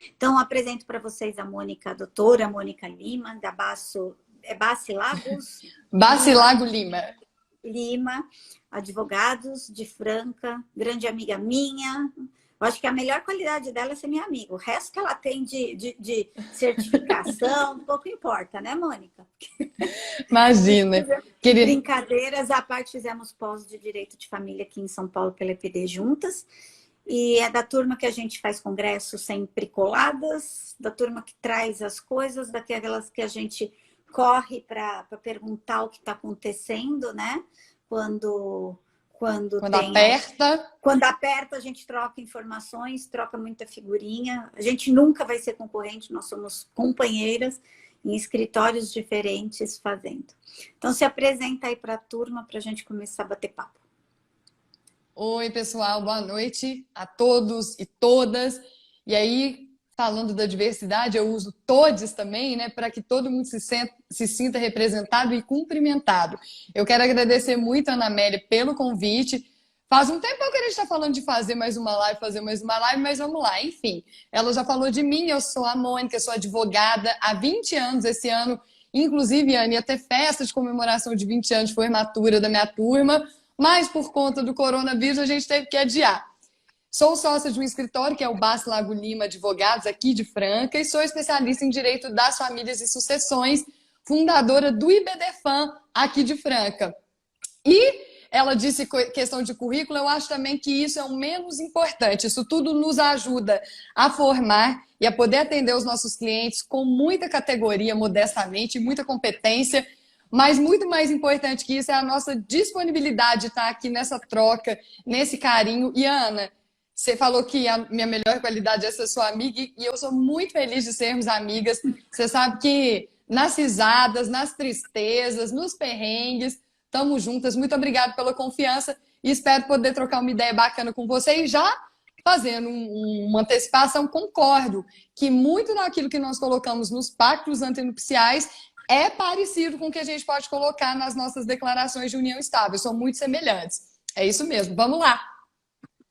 Então, apresento para vocês a Mônica, a doutora Mônica Lima, da Bacilagos Bacilago Lima. Lima, advogados de Franca, grande amiga minha. Eu acho que a melhor qualidade dela é ser minha amiga. O resto que ela tem de certificação, pouco importa, né, Mônica? Imagina. Brincadeiras à parte, fizemos pós de Direito de Família aqui em São Paulo pela EPD juntas. E é da turma que a gente faz congresso sempre coladas, da turma que traz as coisas, daquelas que a gente corre para perguntar o que está acontecendo, né? Quando aperta, a gente troca informações, troca muita figurinha. A gente nunca vai ser concorrente, nós somos companheiras em escritórios diferentes fazendo. Então, se apresenta aí para a turma para a gente começar a bater papo. Oi, pessoal, boa noite a todos e todas. E aí, falando da diversidade, eu uso todes também, né, para que todo mundo se sinta representado e cumprimentado. Eu quero agradecer muito a Ana Amélia pelo convite. Faz um tempão que a gente está falando de fazer mais uma live, mas vamos lá. Enfim, ela já falou de mim, eu sou a Mônica, sou advogada há 20 anos esse ano. Inclusive, Ana, ia ter festa de comemoração de 20 anos de formatura da minha turma, mas por conta do coronavírus a gente teve que adiar. Sou sócia de um escritório que é o Bacilago Lima Advogados, aqui de Franca, e sou especialista em Direito das Famílias e Sucessões, fundadora do IBDFAM, aqui de Franca. E ela disse questão de currículo, eu acho também que isso é o menos importante. Isso tudo nos ajuda a formar e a poder atender os nossos clientes com muita categoria, modestamente, muita competência. Mas muito mais importante que isso é a nossa disponibilidade de estar aqui nessa troca, nesse carinho. E, Ana, você falou que a minha melhor qualidade é ser sua amiga e eu sou muito feliz de sermos amigas. Você sabe que nas risadas, nas tristezas, nos perrengues, estamos juntas. Muito obrigada pela confiança e espero poder trocar uma ideia bacana com você. E já fazendo uma antecipação, concordo que muito daquilo que nós colocamos nos pactos antenupciais é parecido com o que a gente pode colocar nas nossas declarações de união estável. São muito semelhantes. É isso mesmo. Vamos lá.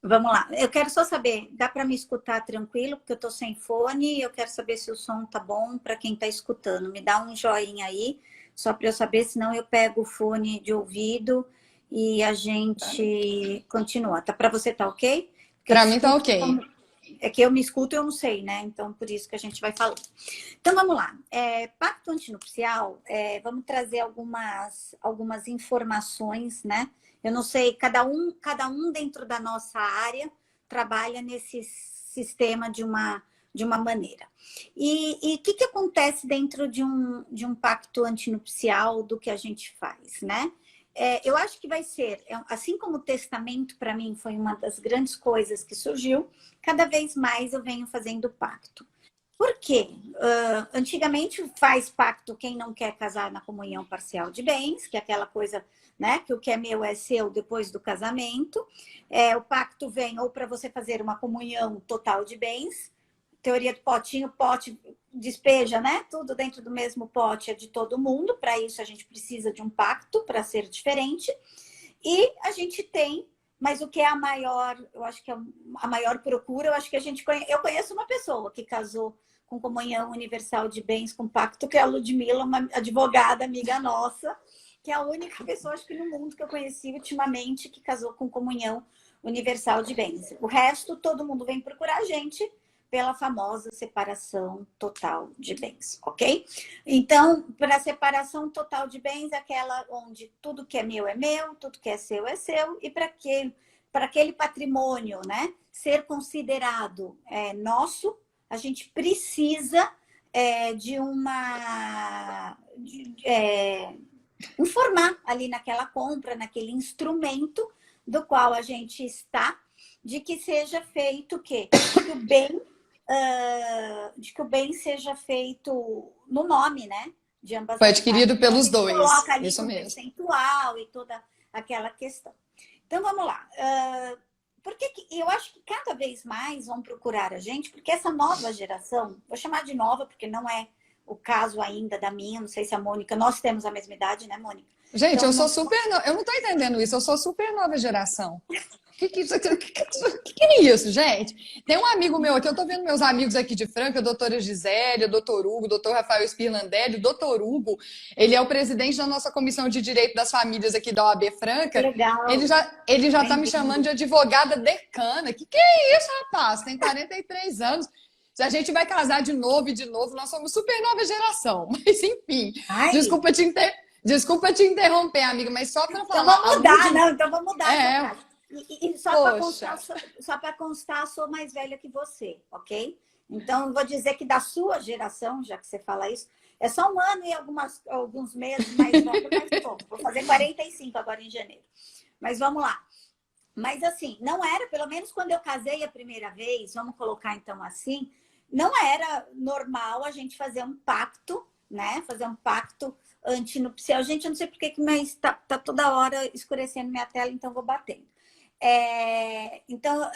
Vamos lá. Eu quero só saber, dá para me escutar tranquilo? Porque eu estou sem fone e eu quero saber se o som tá bom para quem está escutando. Me dá um joinha aí, só para eu saber, senão eu pego o fone de ouvido e a gente continua. Tá, para você tá ok? Para mim tá ok. É que eu me escuto e eu não sei, né? Então, por isso que a gente vai falando. Então, vamos lá. Pacto antinupcial, vamos trazer algumas informações, né? Eu não sei, cada um dentro da nossa área trabalha nesse sistema de uma maneira. E o que acontece dentro de um pacto antinupcial do que a gente faz, né? Eu acho que vai ser, assim como o testamento para mim foi uma das grandes coisas que surgiu, cada vez mais eu venho fazendo pacto. Por quê? Antigamente faz pacto quem não quer casar na comunhão parcial de bens, que é aquela coisa, né, que o que é meu é seu depois do casamento. O pacto vem ou para você fazer uma comunhão total de bens, teoria do potinho, pote despeja, né? Tudo dentro do mesmo pote é de todo mundo. Para isso a gente precisa de um pacto para ser diferente. E a gente tem, mas o que é a maior, eu acho que é a maior procura, eu acho que eu conheço uma pessoa que casou com comunhão universal de bens com pacto, que é a Ludmila, uma advogada amiga nossa, que é a única pessoa, acho que no mundo que eu conheci ultimamente que casou com comunhão universal de bens. O resto, todo mundo vem procurar a gente pela famosa separação total de bens, ok? Então, para a separação total de bens, é aquela onde tudo que é meu, tudo que é seu, e para aquele patrimônio, né, ser considerado nosso, a gente precisa informar ali naquela compra, naquele instrumento do qual a gente está, de que seja feito o quê? De que o bem seja feito no nome, né? De ambas Foi adquirido pelos dois. Coloca ali isso um mesmo. Percentual e toda aquela questão. Então, vamos lá. Porque eu acho que cada vez mais vão procurar a gente, porque essa nova geração, vou chamar de nova, porque não é o caso ainda da minha, não sei se a Mônica, nós temos a mesma idade, né, Mônica? Gente, então, eu sou super... Eu não tô entendendo isso, eu sou super nova geração. Que é isso, gente. Tem um amigo meu aqui, eu tô vendo meus amigos aqui de Franca, a doutora Gisélia, doutor Hugo, doutor Rafael Spirlandelli. O doutor Hugo, ele é o presidente da nossa Comissão de Direito das Famílias aqui da OAB Franca. Legal. Ele já tá me Bem-vindo. chamando de advogada decana. Que é isso, rapaz? Tem 43 anos. Se a gente vai casar de novo e de novo, nós somos super nova geração. Mas, enfim, Ai, desculpa te interromper, amiga, mas só para então falar... vamos mudar, não, então vamos mudar. É, E só para constar, sou mais velha que você, ok? Então, eu vou dizer que da sua geração, já que você fala isso, é só um ano e alguns meses mais velho, mas pouco. Vou fazer 45 agora em janeiro. Mas vamos lá. Mas assim, não era, pelo menos quando eu casei a primeira vez, vamos colocar então assim, não era normal a gente fazer um pacto, né? Fazer um pacto antinupcial. Gente, eu não sei por que, mas tá toda hora escurecendo minha tela, então vou batendo. Então,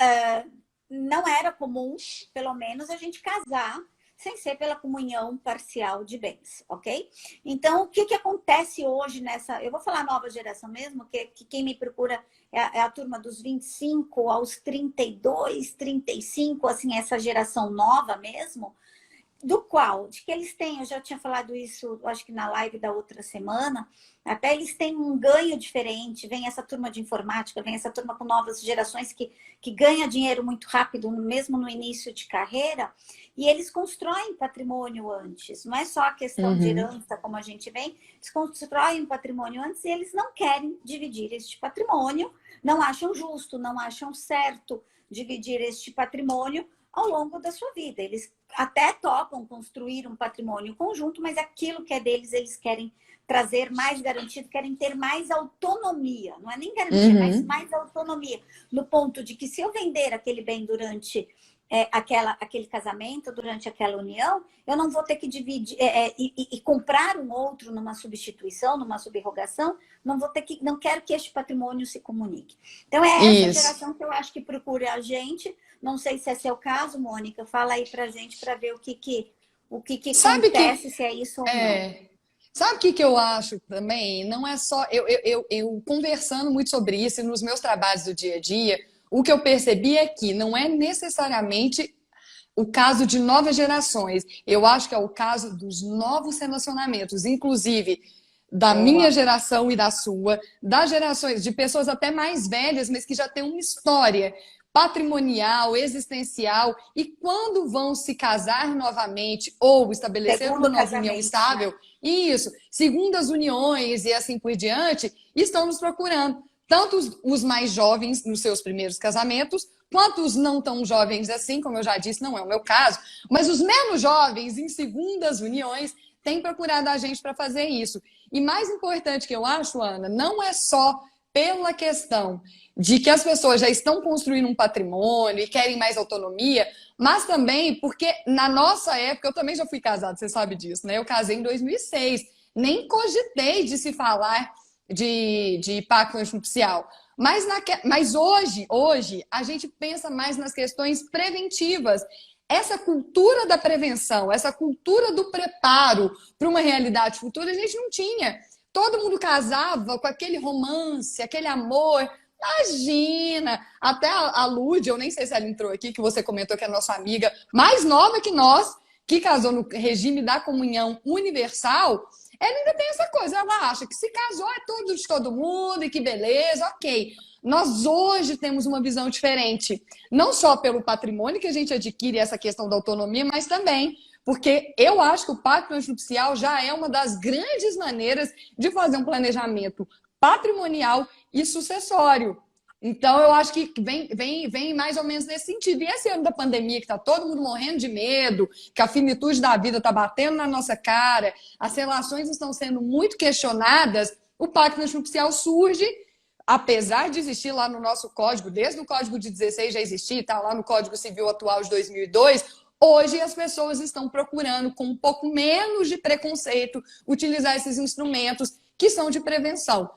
não era comum, pelo menos, a gente casar sem ser pela comunhão parcial de bens, ok? Então, o que acontece hoje nessa... Eu vou falar nova geração mesmo, que quem me procura é a turma dos 25 aos 32, 35, assim, essa geração nova mesmo, do qual, de que eles têm, eu já tinha falado isso, acho que na live da outra semana, até eles têm um ganho diferente, vem essa turma de informática, vem essa turma com novas gerações que ganha dinheiro muito rápido, mesmo no início de carreira, e eles constroem patrimônio antes, não é só a questão de herança, como a gente vem, eles constroem patrimônio antes e eles não querem dividir este patrimônio, não acham justo, não acham certo dividir este patrimônio ao longo da sua vida. Eles até topam construir um patrimônio conjunto, mas aquilo que é deles, eles querem trazer mais garantido, querem ter mais autonomia. Não é nem garantia, mas mais autonomia. No ponto de que se eu vender aquele bem durante aquele casamento, durante aquela união, eu não vou ter que dividir e comprar um outro numa substituição, numa subrogação, não quero que este patrimônio se comunique. Então, é essa geração que eu acho que procura a gente. Não sei se é seu caso, Mônica. Fala aí pra gente para ver o que acontece, se é isso ou não. Sabe o que eu acho também? Não é só... Eu conversando muito sobre isso nos meus trabalhos do dia a dia, o que eu percebi é que não é necessariamente o caso de novas gerações. Eu acho que é o caso dos novos relacionamentos, inclusive da minha geração e da sua, das gerações de pessoas até mais velhas, mas que já têm uma história patrimonial, existencial, e quando vão se casar novamente ou estabelecer uma nova união estável, isso, segundas uniões e assim por diante, estão nos procurando. Tanto os mais jovens nos seus primeiros casamentos, quanto os não tão jovens assim, como eu já disse, não é o meu caso, mas os menos jovens em segundas uniões têm procurado a gente para fazer isso. E mais importante que eu acho, Ana, não é só pela questão de que as pessoas já estão construindo um patrimônio e querem mais autonomia, mas também porque na nossa época, eu também já fui casada, você sabe disso, né? Eu casei em 2006, nem cogitei de se falar de pacto antinupcial. Mas hoje, a gente pensa mais nas questões preventivas. Essa cultura da prevenção, essa cultura do preparo para uma realidade futura, a gente não tinha. Todo mundo casava com aquele romance, aquele amor. Imagina! Até a Lúdia, eu nem sei se ela entrou aqui, que você comentou que é nossa amiga mais nova que nós, que casou no regime da comunhão universal, ela ainda tem essa coisa, ela acha que se casou é tudo de todo mundo e que beleza, ok. Nós hoje temos uma visão diferente, não só pelo patrimônio que a gente adquire, essa questão da autonomia, mas também porque eu acho que o pacto antinupcial já é uma das grandes maneiras de fazer um planejamento patrimonial e sucessório. Então, eu acho que vem mais ou menos nesse sentido. E esse ano da pandemia, que está todo mundo morrendo de medo, que a finitude da vida está batendo na nossa cara, as relações estão sendo muito questionadas, o pacto antinupcial surge, apesar de existir lá no nosso código, desde o Código de 16 já existia, está lá no Código Civil atual de 2002, hoje as pessoas estão procurando, com um pouco menos de preconceito, utilizar esses instrumentos que são de prevenção.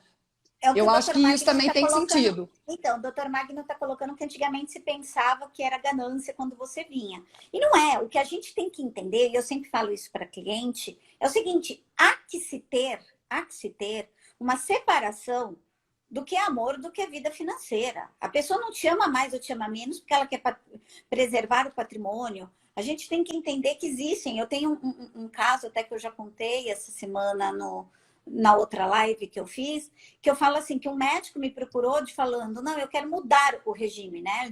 Eu acho que isso também tem sentido. Então, o doutor Magno está colocando que antigamente se pensava que era ganância quando você vinha. E não é. O que a gente tem que entender, e eu sempre falo isso para cliente, é o seguinte, há que se ter uma separação do que amor, do que vida financeira. A pessoa não te ama mais ou te ama menos porque ela quer preservar o patrimônio. A gente tem que entender que existem. Eu tenho um caso até que eu já contei essa semana na outra live que eu fiz, que eu falo assim, que um médico me procurou falando, não, eu quero mudar o regime, né,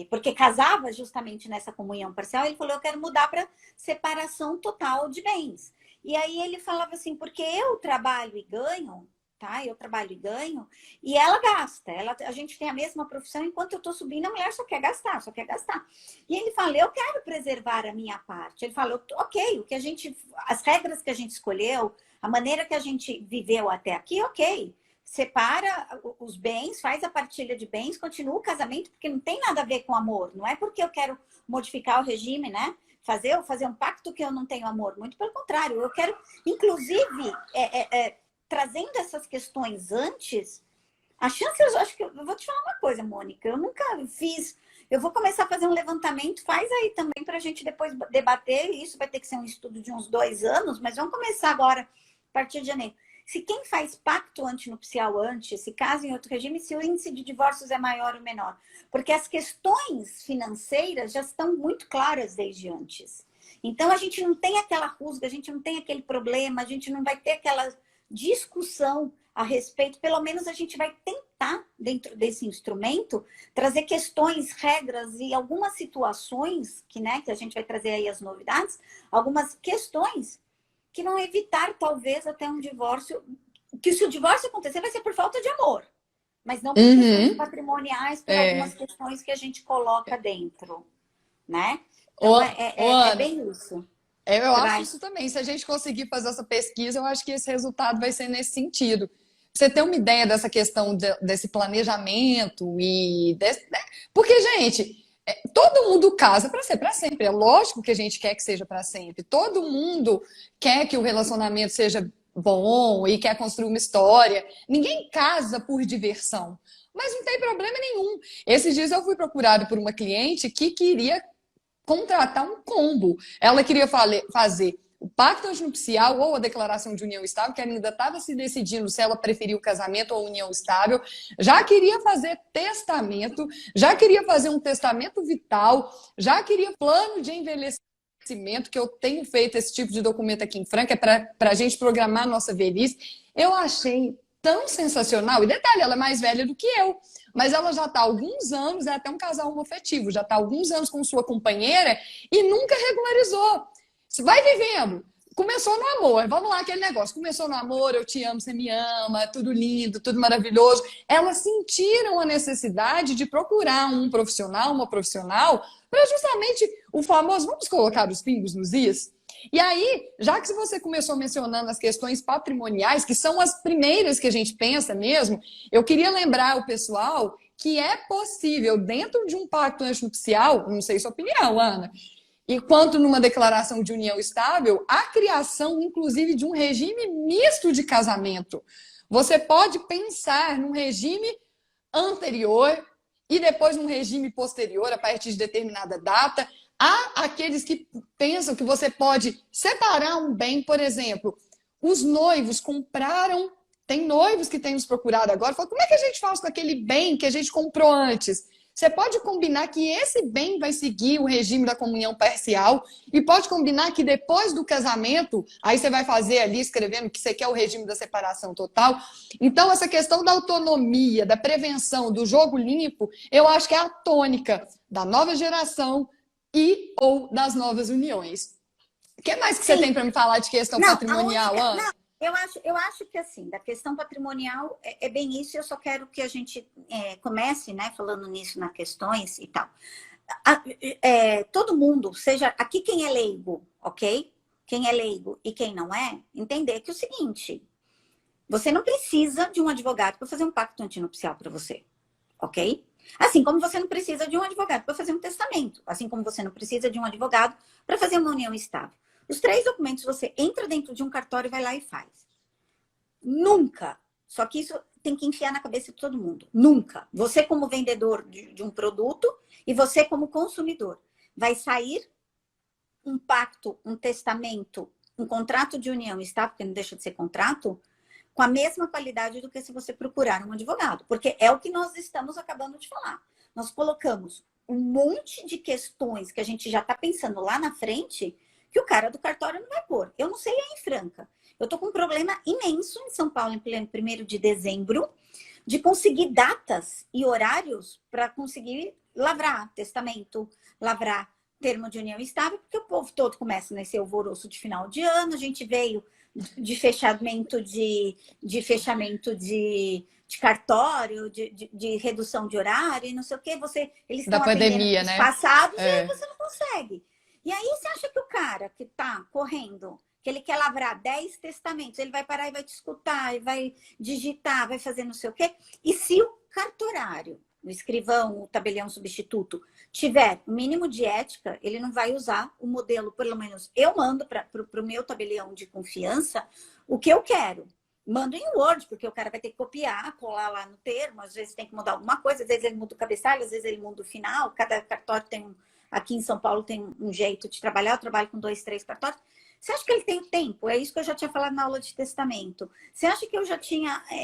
porque casava justamente nessa comunhão parcial, ele falou, eu quero mudar para separação total de bens. E aí ele falava assim, porque eu trabalho e ganho, tá? Eu trabalho e ganho, e ela gasta. A gente tem a mesma profissão, enquanto eu estou subindo, a mulher só quer gastar, só quer gastar. E ele fala, eu quero preservar a minha parte. Ele falou, ok, as regras que a gente escolheu, a maneira que a gente viveu até aqui, ok. Separa os bens, faz a partilha de bens, continua o casamento, porque não tem nada a ver com amor. Não é porque eu quero modificar o regime, né? Fazer um pacto que eu não tenho amor. Muito pelo contrário, eu quero, inclusive, trazendo essas questões antes, a chance, eu acho que eu vou te falar uma coisa, Mônica, eu nunca fiz, eu vou começar a fazer um levantamento, faz aí também para a gente depois debater, isso vai ter que ser um estudo de uns 2 anos, mas vamos começar agora, a partir de janeiro. Se quem faz pacto antinupcial antes, se casa em outro regime, se o índice de divórcios é maior ou menor. Porque as questões financeiras já estão muito claras desde antes. Então, a gente não tem aquela rusga, a gente não tem aquele problema, a gente não vai ter aquela discussão a respeito. Pelo menos a gente vai tentar, dentro desse instrumento, trazer questões, regras e algumas situações, que a gente vai trazer aí as novidades, algumas questões que vão evitar, talvez, até um divórcio, que se o divórcio acontecer, vai ser por falta de amor, mas não por questões patrimoniais, por algumas questões que a gente coloca dentro, né? Então, é bem isso. Eu acho isso também. Se a gente conseguir fazer essa pesquisa, eu acho que esse resultado vai ser nesse sentido. Você tem uma ideia dessa questão desse planejamento porque, gente, todo mundo casa para ser para sempre. É lógico que a gente quer que seja para sempre. Todo mundo quer que o relacionamento seja bom e quer construir uma história. Ninguém casa por diversão. Mas não tem problema nenhum. Esses dias eu fui procurada por uma cliente que queria contratar um combo. Ela queria fazer o pacto antinupcial ou a declaração de união estável, que ela ainda estava se decidindo se ela preferia o casamento ou a união estável, já queria fazer testamento, já queria fazer um testamento vital, já queria plano de envelhecimento, que eu tenho feito esse tipo de documento aqui em Franca, para a gente programar a nossa velhice. Eu achei tão sensacional. E detalhe, ela é mais velha do que eu. Mas ela já está há alguns anos, é até um casal homoafetivo, já está há alguns anos com sua companheira e nunca regularizou. Você vai vivendo. Começou no amor, vamos lá, aquele negócio. Começou no amor, eu te amo, você me ama, tudo lindo, tudo maravilhoso. Elas sentiram a necessidade de procurar um profissional, uma profissional, para justamente o famoso, vamos colocar os pingos nos is? E aí, já que você começou mencionando as questões patrimoniais, que são as primeiras que a gente pensa mesmo, eu queria lembrar o pessoal que é possível, dentro de um pacto antinupcial, não sei sua opinião, Ana, e quanto numa declaração de união estável, a criação, inclusive, de um regime misto de casamento. Você pode pensar num regime anterior e depois num regime posterior, a partir de determinada data. Há aqueles que pensam que você pode separar um bem, por exemplo, os noivos compraram, tem noivos que têm nos procurado agora, falam, como é que a gente faz com aquele bem que a gente comprou antes? Você pode combinar que esse bem vai seguir o regime da comunhão parcial e pode combinar que depois do casamento, aí você vai fazer ali, escrevendo que você quer o regime da separação total. Então, essa questão da autonomia, da prevenção, do jogo limpo, eu acho que é a tônica da nova geração e ou das novas uniões. O que mais que você tem para me falar de questão patrimonial, Ana? Não. Eu acho que, assim, da questão patrimonial é bem isso. Eu só quero que a gente comece, né, falando nisso, nas questões e tal. Todo mundo, seja aqui quem é leigo, ok? Quem é leigo e quem não é, entender que é o seguinte, você não precisa de um advogado para fazer um pacto antinupcial para você, ok? Assim como você não precisa de um advogado para fazer um testamento, assim como você não precisa de um advogado para fazer uma união estável. Os 3 documentos você entra dentro de um cartório, vai lá e faz. Nunca. Só que isso tem que enfiar na cabeça de todo mundo. Nunca. Você como vendedor de um produto e você como consumidor. Vai sair um pacto, um testamento, um contrato de união estável, porque não deixa de ser contrato, com a mesma qualidade do que se você procurar um advogado. Porque é o que nós estamos acabando de falar. Nós colocamos um monte de questões que a gente já está pensando lá na frente que o cara do cartório não vai pôr. Eu não sei aí em Franca. Eu estou com um problema imenso em São Paulo, em 1º de dezembro, de conseguir datas e horários para conseguir lavrar testamento, lavrar termo de união estável, porque o povo todo começa nesse alvoroço de final de ano, a gente veio de fechamento de cartório, de redução de horário e não sei o quê. Eles Da estão pandemia, atendendo os né? passados e aí você não consegue. E aí você acha que o cara que está correndo, que ele quer lavrar 10 testamentos, ele vai parar e vai te escutar, e vai digitar, vai fazer não sei o quê. E se o cartorário, o escrivão, o tabelião substituto, tiver o mínimo de ética, ele não vai usar o modelo, pelo menos eu mando para o meu tabelião de confiança o que eu quero. Mando em Word, porque o cara vai ter que copiar, colar lá no termo, às vezes tem que mudar alguma coisa, às vezes ele muda o cabeçalho, às vezes ele muda o final, cada cartório tem aqui em São Paulo tem um jeito de trabalhar, eu trabalho com 2, 3 cartórios. Você acha que ele tem tempo? É isso que eu já tinha falado na aula de testamento. Você acha que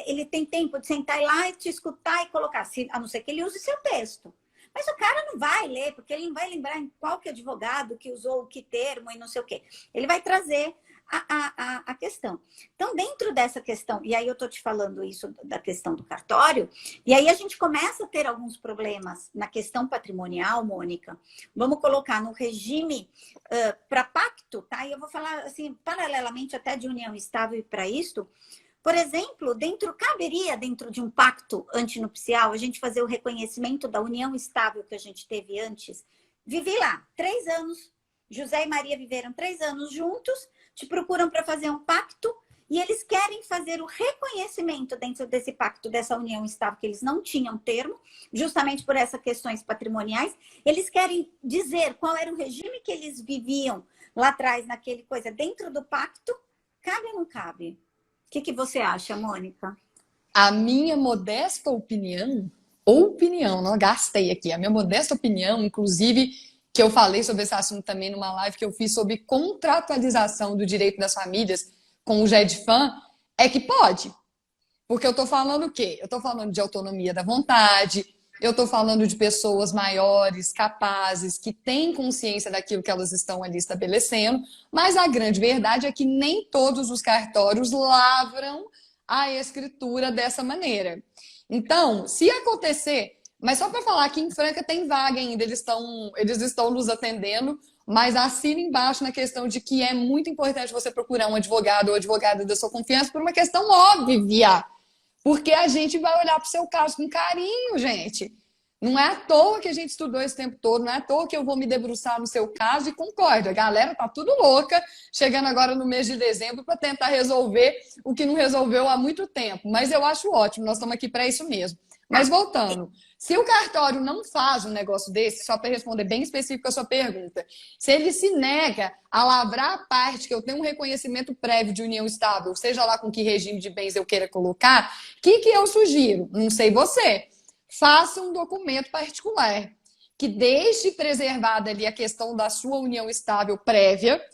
ele tem tempo de sentar lá e te escutar e colocar, a não ser que ele use seu texto. Mas o cara não vai ler, porque ele não vai lembrar em qual que advogado que usou que termo e não sei o quê. Ele vai trazer a questão. Então, dentro dessa questão, e aí eu estou te falando isso da questão do cartório, e aí a gente começa a ter alguns problemas na questão patrimonial, Mônica. Vamos colocar no regime para pacto, tá? E eu vou falar assim, paralelamente até de união estável e para isto. Por exemplo, caberia dentro de um pacto antinupcial a gente fazer o reconhecimento da união estável que a gente teve antes. Vivi lá 3 anos, José e Maria viveram 3 anos juntos, te procuram para fazer um pacto e eles querem fazer o reconhecimento dentro desse pacto, dessa união estável, que eles não tinham termo, justamente por essas questões patrimoniais. Eles querem dizer qual era o regime que eles viviam lá atrás, naquele coisa, dentro do pacto. Cabe ou não cabe? O que você acha, Mônica? A minha modesta opinião, não gastei aqui, a minha modesta opinião, inclusive, que eu falei sobre esse assunto também numa live que eu fiz sobre contratualização do direito das famílias com o GEDFAM, é que pode. Porque eu tô falando o quê? Eu tô falando de autonomia da vontade, eu tô falando de pessoas maiores, capazes, que têm consciência daquilo que elas estão ali estabelecendo, mas a grande verdade é que nem todos os cartórios lavram a escritura dessa maneira. Então, se acontecer, mas só para falar que em Franca tem vaga ainda, eles estão nos atendendo, mas assina embaixo na questão de que é muito importante você procurar um advogado ou advogada da sua confiança por uma questão óbvia. Porque a gente vai olhar para o seu caso com carinho, gente. Não é à toa que a gente estudou esse tempo todo, não é à toa que eu vou me debruçar no seu caso e concordo. A galera tá tudo louca, chegando agora no mês de dezembro para tentar resolver o que não resolveu há muito tempo. Mas eu acho ótimo, nós estamos aqui para isso mesmo. Mas voltando, se o cartório não faz um negócio desse, só para responder bem específico a sua pergunta, se ele se nega a lavrar a parte que eu tenho um reconhecimento prévio de união estável, seja lá com que regime de bens eu queira colocar, o que eu sugiro? Não sei você. Faça um documento particular que deixe preservada ali a questão da sua união estável prévia,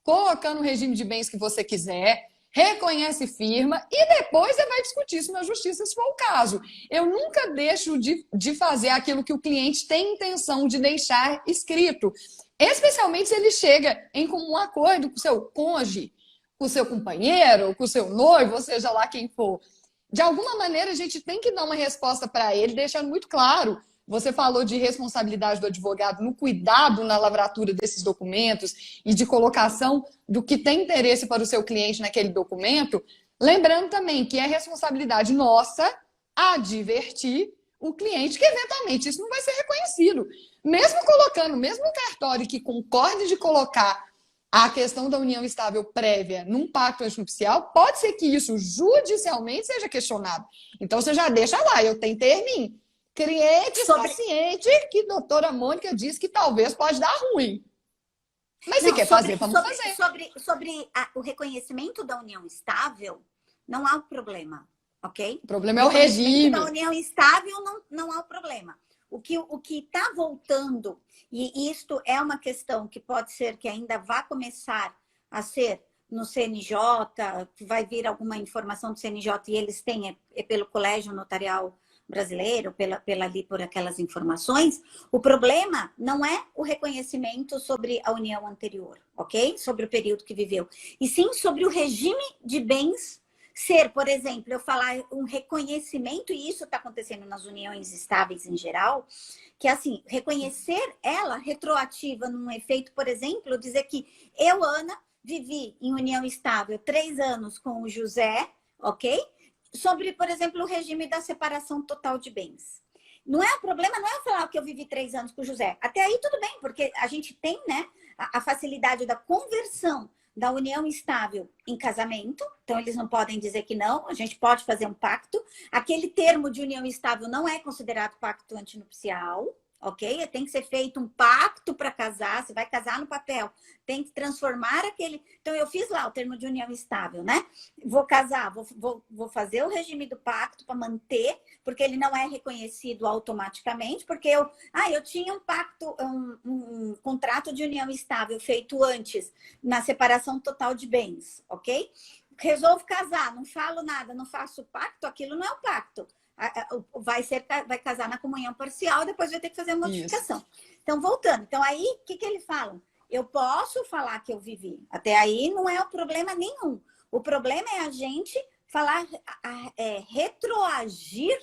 colocando o regime de bens que você quiser, reconhece firma e depois você vai discutir isso na justiça se for o caso. Eu nunca deixo de fazer aquilo que o cliente tem intenção de deixar escrito, especialmente se ele chega em comum acordo com o seu cônjuge, com o seu companheiro, com o seu noivo, ou seja lá quem for. De alguma maneira, a gente tem que dar uma resposta para ele, deixando muito claro. Você falou de responsabilidade do advogado no cuidado na lavratura desses documentos e de colocação do que tem interesse para o seu cliente naquele documento. Lembrando também que é responsabilidade nossa advertir o cliente que, eventualmente, isso não vai ser reconhecido. Mesmo colocando, mesmo um cartório que concorde de colocar a questão da união estável prévia num pacto antinupcial, pode ser que isso judicialmente seja questionado. Então, você já deixa lá, eu tenho terminem. Cliente paciente que a doutora Mônica disse que talvez pode dar ruim. Mas se quer fazer, vamos fazer. Sobre o reconhecimento da união estável, não há problema, ok? O problema é o regime. Da união estável não há o problema. O que está voltando, e isto é uma questão que pode ser que ainda vá começar a ser no CNJ, vai vir alguma informação do CNJ e eles têm, pelo Colégio Notarial Brasileiro, ali por aquelas informações, o problema não é o reconhecimento sobre a união anterior, ok? Sobre o período que viveu, e sim sobre o regime de bens ser, por exemplo, eu falar um reconhecimento, e isso está acontecendo nas uniões estáveis em geral, que é assim, reconhecer ela retroativa num efeito, por exemplo, dizer que eu, Ana, vivi em união estável 3 anos com o José, ok? Sobre, por exemplo, o regime da separação total de bens. Não é o problema, não é falar que eu vivi 3 anos com o José. Até aí tudo bem, porque a gente tem, né, a facilidade da conversão da união estável em casamento, então eles não podem dizer que não, a gente pode fazer um pacto. Aquele termo de união estável não é considerado pacto antinupcial, ok? Tem que ser feito um pacto para casar, você vai casar no papel, tem que transformar aquele... Então, eu fiz lá o termo de união estável, né? Vou casar, vou fazer o regime do pacto para manter, porque ele não é reconhecido automaticamente, porque eu tinha um pacto, um contrato de união estável feito antes, na separação total de bens, ok? Resolvo casar, não falo nada, não faço pacto, aquilo não é um pacto. Vai casar na comunhão parcial, depois vai ter que fazer a modificação. Isso. Então, voltando. Então, aí, o que eles falam? Eu posso falar que eu vivi. Até aí não é o problema nenhum. O problema é a gente falar, retroagir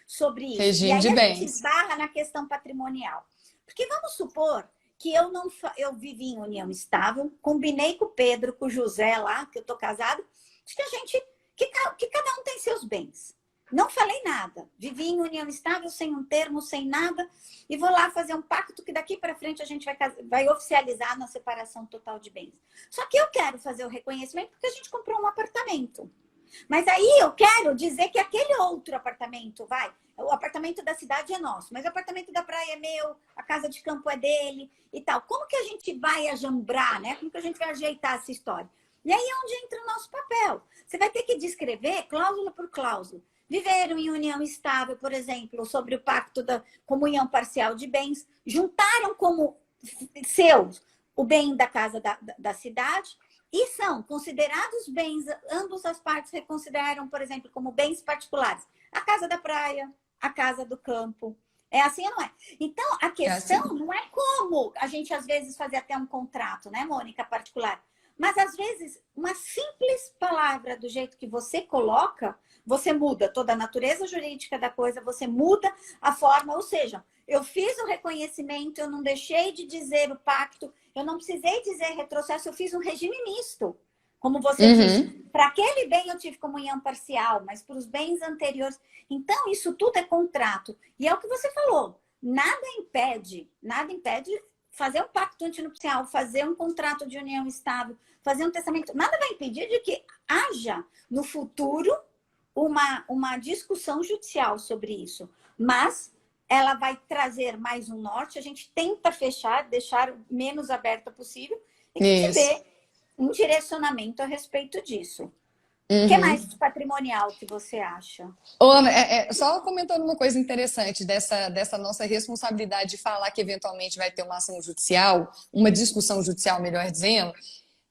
sobre isso. Regime e aí de a bens. gente esbarra na questão patrimonial. Porque vamos supor que eu vivi em união estável, combinei com o Pedro, com o José lá, que eu tô casado, que cada um tem seus bens. Não falei nada. Vivi em união estável, sem um termo, sem nada. E vou lá fazer um pacto que daqui para frente a gente vai oficializar na separação total de bens. Só que eu quero fazer o reconhecimento porque a gente comprou um apartamento. Mas aí eu quero dizer que aquele outro apartamento, o apartamento da cidade é nosso, mas o apartamento da praia é meu, a casa de campo é dele e tal. Como que a gente vai ajambrar, né? Como que a gente vai ajeitar essa história? E aí é onde entra o nosso papel. Você vai ter que descrever cláusula por cláusula. Viveram em união estável, por exemplo, sobre o pacto da comunhão parcial de bens, juntaram como seus o bem da casa da cidade e são considerados bens, ambas as partes reconsideram, por exemplo, como bens particulares. A casa da praia, a casa do campo. É assim ou não é? Então, a questão não é como a gente, às vezes, fazer até um contrato, né, Mônica, particular. Mas, às vezes, uma simples palavra do jeito que você coloca, você muda toda a natureza jurídica da coisa, você muda a forma, ou seja, eu fiz o reconhecimento, eu não deixei de dizer o pacto, eu não precisei dizer retrocesso, eu fiz um regime misto. Como você disse, para aquele bem eu tive comunhão parcial, mas para os bens anteriores... Então, isso tudo é contrato. E é o que você falou, nada impede fazer um pacto antinupcial, fazer um contrato de união estável, fazer um testamento. Nada vai impedir de que haja, no futuro, uma discussão judicial sobre isso. Mas ela vai trazer mais um norte, a gente tenta fechar, deixar o menos aberta possível e que se dê um direcionamento a respeito disso. O que mais de patrimonial que você acha? Ana, só comentando uma coisa interessante dessa nossa responsabilidade de falar que eventualmente vai ter uma ação judicial, uma discussão judicial, melhor dizendo,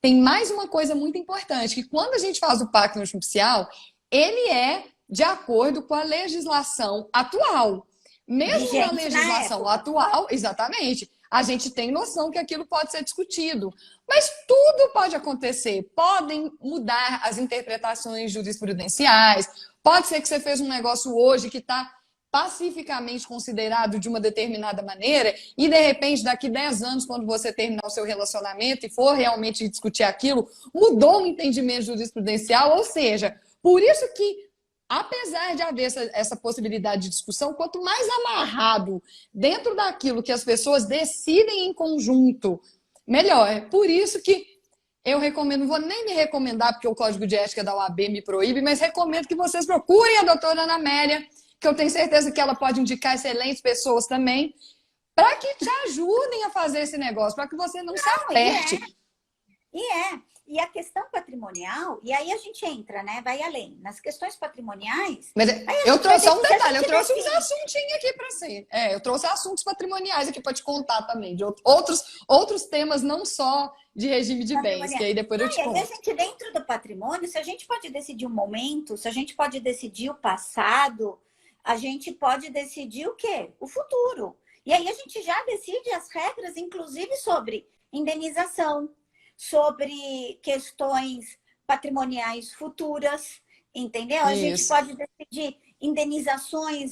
tem mais uma coisa muito importante, que quando a gente faz o pacto nupcial, ele é de acordo com a legislação atual. Mesmo na legislação atual, exatamente, a gente tem noção que aquilo pode ser discutido. Mas tudo pode acontecer. Podem mudar as interpretações jurisprudenciais. Pode ser que você fez um negócio hoje que está pacificamente considerado de uma determinada maneira e, de repente, daqui 10 anos, quando você terminar o seu relacionamento e for realmente discutir aquilo, mudou o entendimento jurisprudencial. Ou seja, por isso que, apesar de haver essa possibilidade de discussão, quanto mais amarrado dentro daquilo que as pessoas decidem em conjunto, melhor. É por isso que eu recomendo, não vou nem me recomendar, porque o Código de Ética da OAB me proíbe, mas recomendo que vocês procurem a doutora Ana Amélia, que eu tenho certeza que ela pode indicar excelentes pessoas também, para que te ajudem a fazer esse negócio, para que você não se aperte. E a questão patrimonial, e aí a gente entra, né? Vai além. Nas questões patrimoniais. Mas eu trouxe só um detalhe, eu trouxe uns assuntinhos aqui para você. Eu trouxe assuntos patrimoniais aqui para te contar também, de outros temas, não só de regime de bens, que aí depois eu te conto. E a gente, dentro do patrimônio, se a gente pode decidir o momento, se a gente pode decidir o passado, a gente pode decidir o quê? O futuro. E aí a gente já decide as regras, inclusive sobre indenização, sobre questões patrimoniais futuras, entendeu? A gente pode decidir indenizações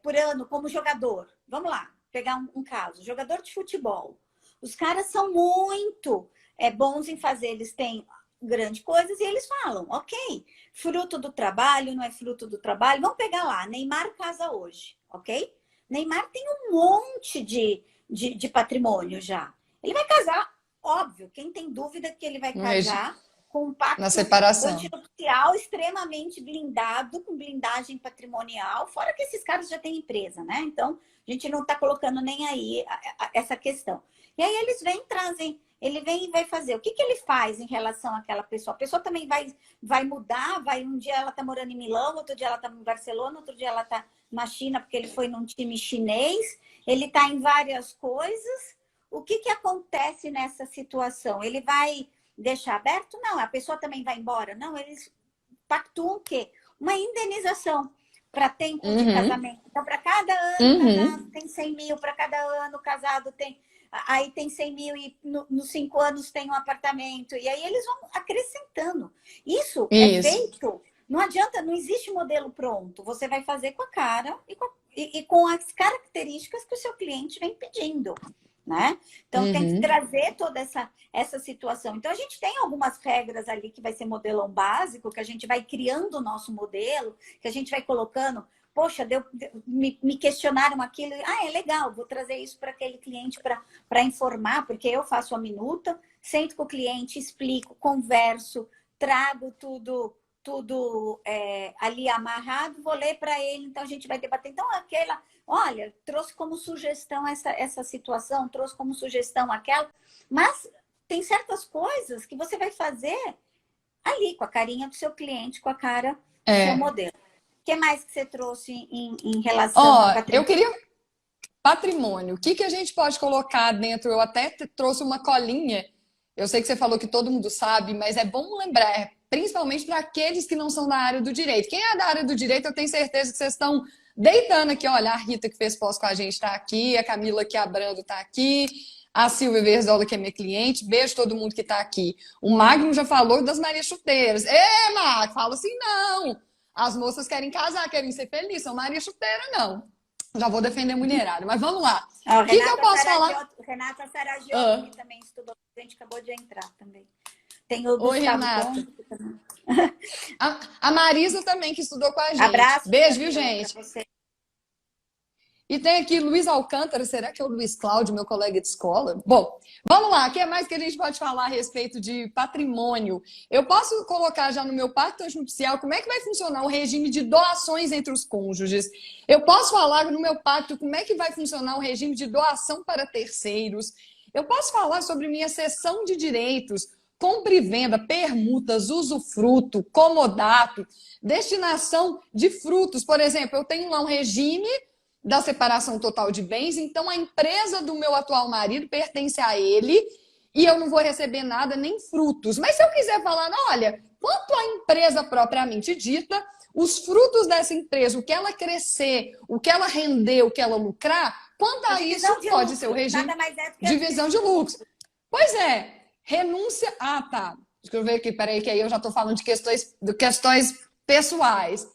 por ano como jogador. Vamos lá, pegar um caso. Jogador de futebol. Os caras são muito bons em fazer, eles têm grandes coisas e eles falam, ok, fruto do trabalho, não é fruto do trabalho. Vamos pegar lá, Neymar casa hoje, ok? Neymar tem um monte de patrimônio já. Ele vai casar, óbvio, quem tem dúvida que ele vai casar com um pacto na separação antinupcial extremamente blindado, com blindagem patrimonial, fora que esses caras já têm empresa, né? Então, a gente não está colocando nem aí essa questão. E aí eles trazem, ele vem e vai fazer. O que ele faz em relação àquela pessoa? A pessoa também vai mudar, um dia ela está morando em Milão, outro dia ela está em Barcelona, outro dia ela está na China, porque ele foi num time chinês, ele está em várias coisas. O que acontece nessa situação? Ele vai deixar aberto? Não. A pessoa também vai embora? Não. Eles pactuam o quê? Uma indenização para tempo de casamento. Então, para cada ano casado tem 100 mil, para cada ano casado tem... Aí tem 100 mil e nos 5 anos tem um apartamento. E aí eles vão acrescentando. Isso é feito... Não adianta, não existe modelo pronto. Você vai fazer com a cara e com as características que o seu cliente vem pedindo, né? Então, tem que trazer toda essa situação. Então, a gente tem algumas regras ali que vai ser modelão básico, que a gente vai criando o nosso modelo, que a gente vai colocando... Poxa, me questionaram aquilo. É legal, vou trazer isso para aquele cliente para informar, porque eu faço a minuta, sento com o cliente, explico, converso, trago tudo ali amarrado, vou ler para ele, então a gente vai debater. Então, olha, trouxe como sugestão essa situação, trouxe como sugestão aquela, mas tem certas coisas que você vai fazer ali, com a carinha do seu cliente, com a cara do seu modelo. O que mais que você trouxe em relação ao patrimônio? Eu queria patrimônio. O que a gente pode colocar dentro? Eu até trouxe uma colinha. Eu sei que você falou que todo mundo sabe, mas é bom lembrar, principalmente para aqueles que não são da área do direito. Quem é da área do direito, eu tenho certeza que vocês estão deitando aqui. Olha, a Rita que fez pós com a gente está aqui, a Camila que abrando está aqui, a Silvia Verzola, que é minha cliente. Beijo todo mundo que está aqui. O Magno já falou das Marias Chuteiras. Magno, fala assim, não. As moças querem casar, querem ser felizes, são Maria Chuteira, não. Já vou defender a mulherada, mas vamos lá. O que eu posso falar? Renata Saragiotto, que também estudou, a gente acabou de entrar também. Tem o Gustavo Renata. A Marisa também, que estudou com a gente. Abraço. Beijo, viu, gente? E tem aqui Luiz Alcântara, será que é o Luiz Cláudio, meu colega de escola? Bom, vamos lá, o que mais que a gente pode falar a respeito de patrimônio? Eu posso colocar já no meu pacto antinupcial como é que vai funcionar o regime de doações entre os cônjuges. Eu posso falar no meu pacto como é que vai funcionar o regime de doação para terceiros. Eu posso falar sobre minha cessão de direitos, compra e venda, permutas, usufruto, comodato, destinação de frutos. Por exemplo, eu tenho lá um regime da separação total de bens, então a empresa do meu atual marido pertence a ele e eu não vou receber nada, nem frutos. Mas se eu quiser falar, olha, quanto à empresa propriamente dita, os frutos dessa empresa, o que ela crescer, o que ela render, o que ela lucrar, quanto a isso pode ser o regime de divisão de lucros. Pois é, renúncia... tá. Deixa eu ver aqui, peraí, que aí eu já estou falando de questões pessoais.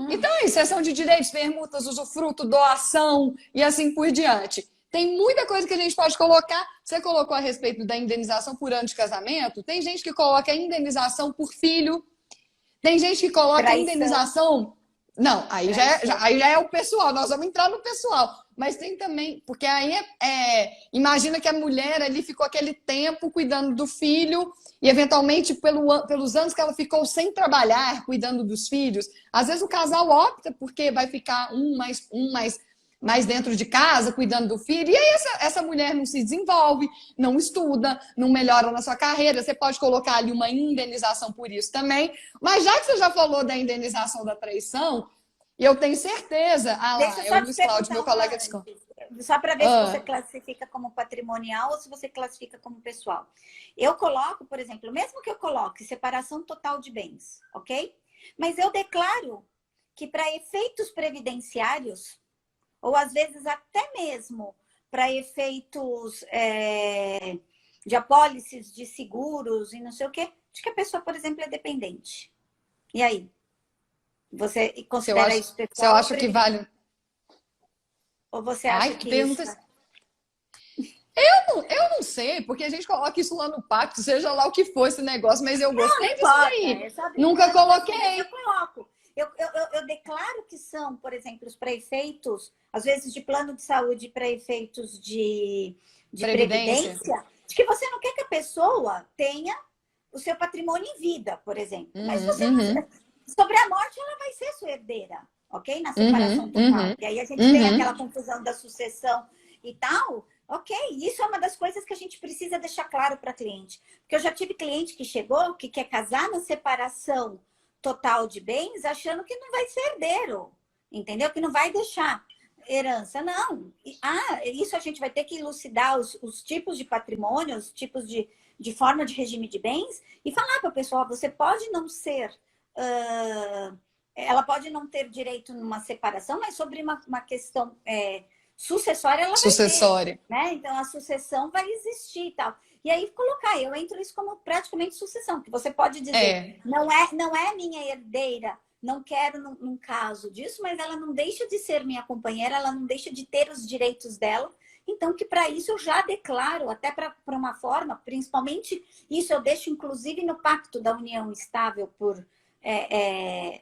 Então, cessão de direitos, permutas, usufruto, doação e assim por diante. Tem muita coisa que a gente pode colocar. Você colocou a respeito da indenização por ano de casamento. Tem gente que coloca a indenização por filho. Tem gente que coloca a indenização... Não, aí já é o pessoal. Nós vamos entrar no pessoal. Mas tem também... Porque aí imagina que a mulher ali ficou aquele tempo cuidando do filho e, eventualmente, pelos anos que ela ficou sem trabalhar, cuidando dos filhos. Às vezes o casal opta porque vai ficar um mais mais dentro de casa, cuidando do filho, e aí essa mulher não se desenvolve, não estuda, não melhora na sua carreira. Você pode colocar ali uma indenização por isso também. Mas já que você já falou da indenização da traição, e eu tenho certeza... Ah Deixa lá, eu é o só te Luiz Cláudio, meu perguntar uma colega de escola. antes, só para ver se você Ah, classifica como patrimonial ou se você classifica como pessoal. Eu coloco, por exemplo, mesmo que eu coloque separação total de bens, ok? Mas eu declaro que para efeitos previdenciários, ou às vezes até mesmo para efeitos de apólices de seguros e não sei o quê, de que a pessoa, por exemplo, é dependente. E aí? Você considera isso se eu pessoal ou acho que previdência? vale... Ou você acha Ai, que que isso... pergunta... Eu não sei, porque a gente coloca isso lá no pacto, seja lá o que for esse negócio, mas eu Não gostei disso importa, daí. é só Nunca brincando, mas eu coloquei. coloco. Eu declaro que são, por exemplo, os pré-efeitos, às vezes de plano de saúde para efeitos de Previdência. previdência, de que você não quer que a pessoa tenha o seu patrimônio em vida, por exemplo. Mas você não, Uhum, sobre a morte, ela vai ser sua herdeira, ok? Na separação uhum, total. uhum, E aí a gente tem aquela uhum. confusão da sucessão e tal. Ok, isso é uma das coisas que a gente precisa deixar claro para cliente. Porque eu já tive cliente que chegou, que quer casar na separação total de bens, achando que não vai ser herdeiro, entendeu? Que não vai deixar herança. Não. Isso a gente vai ter que elucidar os tipos de patrimônio, os tipos de forma de regime de bens e falar para o pessoal, você pode não ser... ela pode não ter direito numa separação, mas sobre uma questão sucessória ela vai ter, Sucessória. né? Então a sucessão vai existir e tal. E aí colocar, eu entro isso como praticamente sucessão, que você pode dizer, É, não é minha herdeira, não quero num caso disso, mas ela não deixa de ser minha companheira, ela não deixa de ter os direitos dela. Então, que para isso eu já declaro, até para uma forma, principalmente isso eu deixo inclusive no pacto da união estável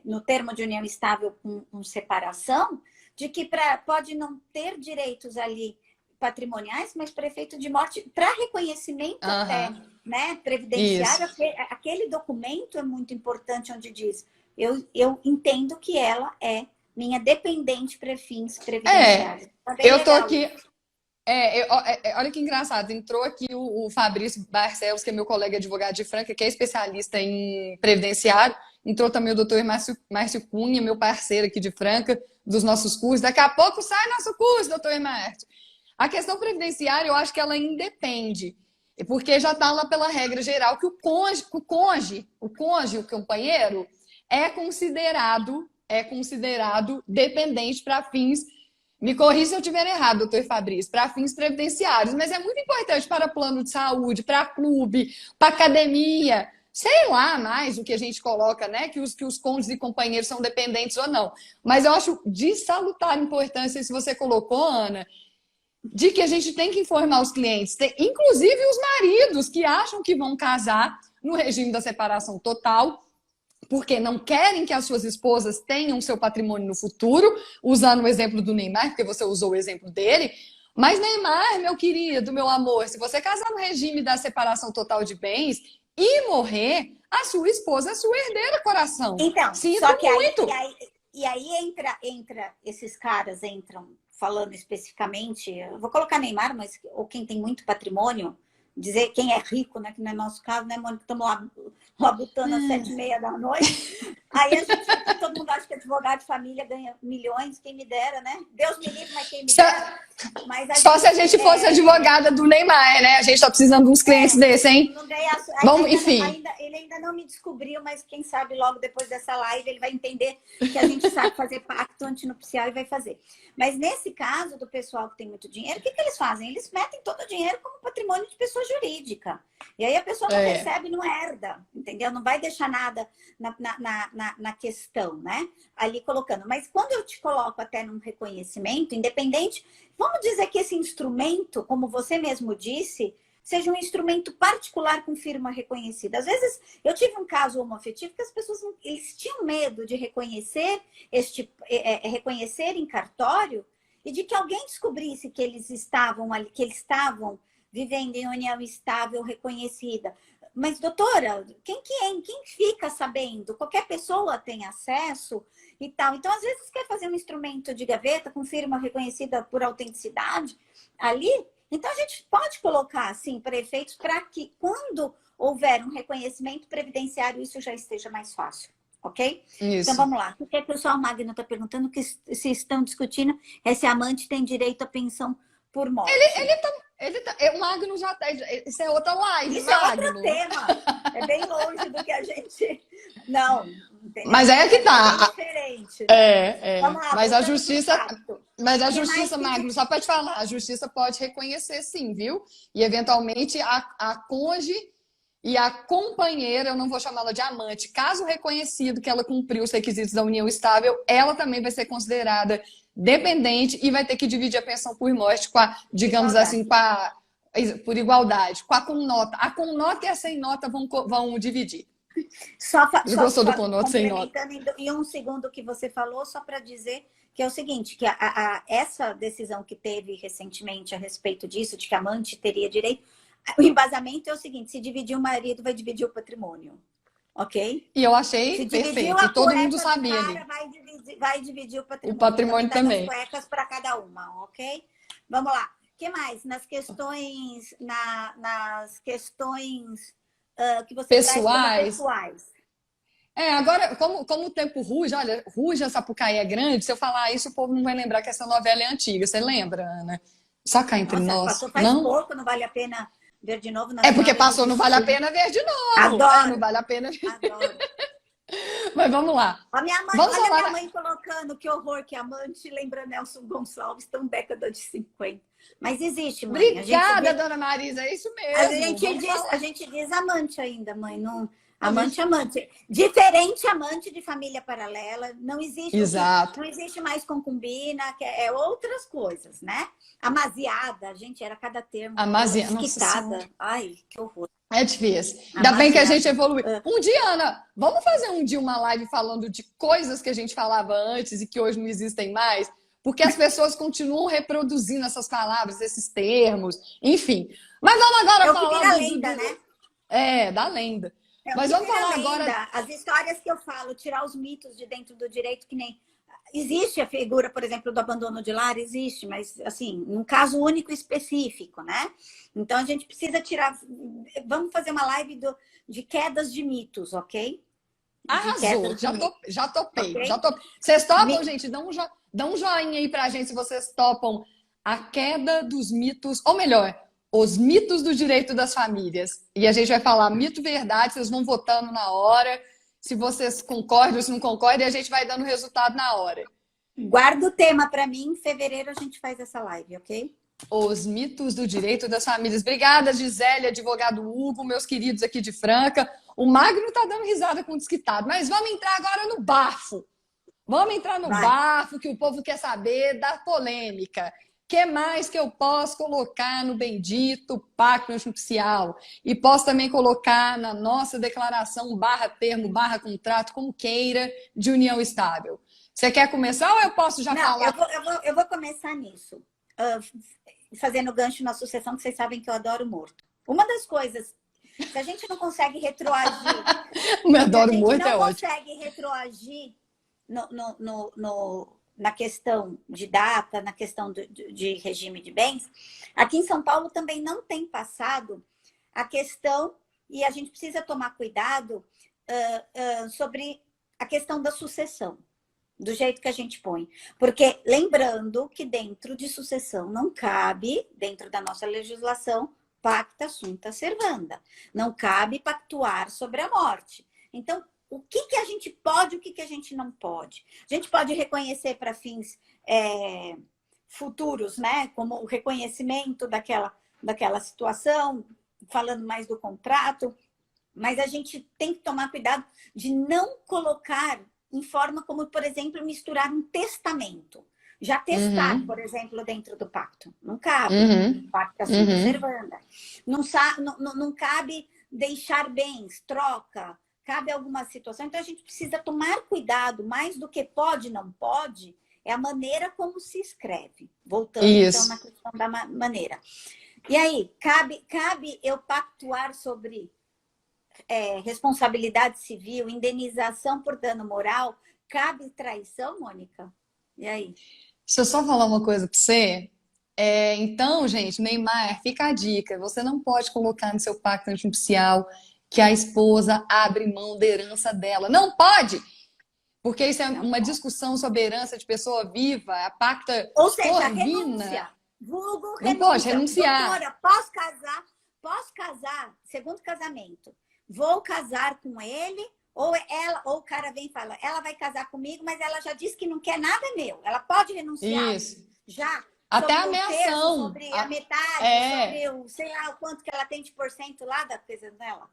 no termo de união estável com separação, de que pode não ter direitos ali patrimoniais, mas para efeito de morte, para reconhecimento até, aham, né, previdenciário, isso. aquele documento é muito importante onde diz, eu entendo que ela é minha dependente para fins É, previdenciários. Tá bem eu tô legal aqui. isso. Olha que engraçado, entrou aqui o Fabrício Barcelos, que é meu colega advogado de Franca, que é especialista em previdenciário. Entrou também o doutor Márcio Cunha, meu parceiro aqui de Franca, dos nossos cursos. Daqui a pouco sai nosso curso, doutor Márcio. A questão previdenciária, eu acho que ela independe, porque já está lá pela regra geral que o companheiro, é considerado dependente para fins. Me corrija se eu estiver errado, doutor Fabrício, para fins previdenciários, mas é muito importante para plano de saúde, para clube, para academia, sei lá mais o que a gente coloca, né? Que os cônjuges e companheiros são dependentes ou não. Mas eu acho de salutar importância, se você colocou, Ana, de que a gente tem que informar os clientes, inclusive os maridos que acham que vão casar no regime da separação total, porque não querem que as suas esposas tenham seu patrimônio no futuro, usando o exemplo do Neymar, porque você usou o exemplo dele. Mas, Neymar, meu querido, meu amor, se você casar no regime da separação total de bens e morrer, a sua esposa é sua herdeira, coração. Então, Sinto só que muito. aí entra, esses caras entram falando especificamente, eu vou colocar Neymar, mas ou quem tem muito patrimônio, dizer quem é rico, né? Que não é nosso caso, né, Mônica? Estamos lá labutando às 7h30 da noite. Aí a gente, todo mundo acha que advogado de família ganha milhões, quem me dera, né? Deus me livre, mas quem me dera. Mas Só se a gente fosse advogada do Neymar, né? A gente tá precisando de uns clientes desses, hein? não ganha, Bom, enfim. ele ainda não me descobriu, mas quem sabe logo depois dessa live ele vai entender que a gente sabe fazer pacto antinupcial e vai fazer. Mas nesse caso do pessoal que tem muito dinheiro, o que eles fazem? Eles metem todo o dinheiro como patrimônio de pessoa jurídica. E aí a pessoa não recebe, não herda, entendeu? Não vai deixar nada na questão, né? Ali colocando. Mas quando eu te coloco até num reconhecimento, independente, vamos dizer que esse instrumento, como você mesmo disse, seja um instrumento particular com firma reconhecida. Às vezes, eu tive um caso homoafetivo que as pessoas eles tinham medo de reconhecer reconhecer em cartório e de que alguém descobrisse que eles estavam ali, que eles estavam vivendo em união estável reconhecida. mas doutora, quem fica sabendo? Qualquer pessoa tem acesso e tal. Então, às vezes, quer fazer um instrumento de gaveta com firma reconhecida por autenticidade ali. Então, a gente pode colocar, assim, para efeitos, para que quando houver um reconhecimento previdenciário, isso já esteja mais fácil. Ok? Isso. Então, vamos lá. O que o pessoal Magno está perguntando? Que se estão discutindo é se a amante tem direito à pensão por morte. O Magno já tá. Isso é outra live, Isso Magno. é outro tema. É bem longe do que a gente. Não tem. Mas é que tá. É diferente. Vamos lá, mas a justiça. Magno, só para te falar, a justiça pode reconhecer sim, viu? E eventualmente a cônjuge e a companheira, eu não vou chamá-la de amante, caso reconhecido que ela cumpriu os requisitos da união estável, ela também vai ser considerada dependente e vai ter que dividir a pensão por morte com a, digamos assim, por igualdade, com a com nota. A com nota e a sem nota vão dividir. Você gostou do com nota sem nota? Em um segundo que você falou, só para dizer que é o seguinte, que essa decisão que teve recentemente a respeito disso, de que a amante teria direito, o embasamento é o seguinte, se dividir o marido, vai dividir o patrimônio. Ok? E eu achei perfeito, e todo mundo sabia ali. Vai dividir o patrimônio. O patrimônio também. As cuecas para cada uma, ok? Vamos lá. O que mais? Nas questões que você pessoais. Pessoais. Agora, como o tempo ruge, olha, ruge a Sapucaí é grande, se eu falar isso, o povo não vai lembrar que essa novela é antiga. Você lembra, Ana? Só cá entre nós. Passou faz pouco, não vale a pena ver de novo. Porque passou, não vale a pena ver de novo. Adoro. Não vale a pena ver. Adoro. Mas vamos lá. A minha mãe colocando que horror, que amante lembra Nelson Gonçalves, tão década de 50. Mas existe, mãe. Obrigada, dona Marisa, é isso mesmo. A gente diz amante ainda, mãe. Não, amante. Diferente amante de família paralela. Não existe. Exato. Não existe mais concubina, que é outras coisas, né? Amaziada, gente, era cada termo. Amaziada. Ai, que horror. É difícil. Ainda bem que a gente evoluiu. Um dia, Ana, vamos fazer um dia uma live falando de coisas que a gente falava antes e que hoje não existem mais? Porque as pessoas continuam reproduzindo essas palavras, esses termos, enfim. Mas vamos agora falar da lenda, né? Da lenda. Mas vamos falar agora... As histórias que eu falo, tirar os mitos de dentro do direito, que nem... Existe a figura, por exemplo, do abandono de lar? Existe, mas, assim, num caso único e específico, né? Então, a gente precisa tirar... Vamos fazer uma live de quedas de mitos, ok? Arrasou, já topei. Okay? Vocês topam, gente? Dá um joinha aí pra gente se vocês topam a queda dos mitos, ou melhor, os mitos do direito das famílias. E a gente vai falar mito, verdade, vocês vão votando na hora... Se vocês concordam ou se não concordam, e a gente vai dando o resultado na hora. Guarda o tema para mim, em fevereiro a gente faz essa live, ok? Os mitos do direito das famílias. Obrigada, Gisele, advogado Hugo, meus queridos aqui de Franca. O Magno tá dando risada com o desquitado, mas vamos entrar agora no bafo. Vamos entrar no bafo, que o povo quer saber da polêmica. O que mais que eu posso colocar no bendito pacto nupcial? E posso também colocar na nossa declaração /termo, /contrato, como queira, de união estável. Você quer começar ou eu posso já falar? Eu vou começar nisso. Fazendo gancho na sucessão, que vocês sabem que eu adoro morto. Uma das coisas, se a gente não consegue retroagir... Eu adoro morto, é ótimo. Se a gente não consegue retroagir na questão de data, na questão de regime de bens, aqui em São Paulo também não tem passado a questão, e a gente precisa tomar cuidado sobre a questão da sucessão, do jeito que a gente põe. Porque, lembrando que dentro de sucessão não cabe, dentro da nossa legislação, pacta sunt servanda. Não cabe pactuar sobre a morte. Então, o que a gente pode e o que a gente não pode? A gente pode reconhecer para fins futuros, né? Como o reconhecimento daquela situação, falando mais do contrato, mas a gente tem que tomar cuidado de não colocar em forma como, por exemplo, misturar um testamento. Já testar, por exemplo, dentro do pacto. Não cabe. Pacta sunt servanda. Não cabe deixar bens, troca. Cabe alguma situação. Então, a gente precisa tomar cuidado, mais do que pode, não pode, é a maneira como se escreve. Voltando, então, na questão da maneira. E aí, cabe eu pactuar sobre responsabilidade civil, indenização por dano moral, cabe traição, Mônica? E aí? Deixa eu só falar uma coisa para você. Então, gente, Neymar, fica a dica. Você não pode colocar no seu pacto antinupcial que a esposa abre mão da herança dela. Não pode! Porque isso é uma discussão sobre herança de pessoa viva, a pacta Ou seja, corvina. renúncia. Vulgo Não renúncia. pode renunciar. Doutora, posso casar, segundo casamento, vou casar com ele, ou o cara vem e fala, ela vai casar comigo, mas ela já disse que não quer nada meu. Ela pode renunciar. Isso. Já. Até a sobre o terço, ameação. sobre a metade, sobre o, sei lá, o quanto que ela tem de porcento lá da coisa dela.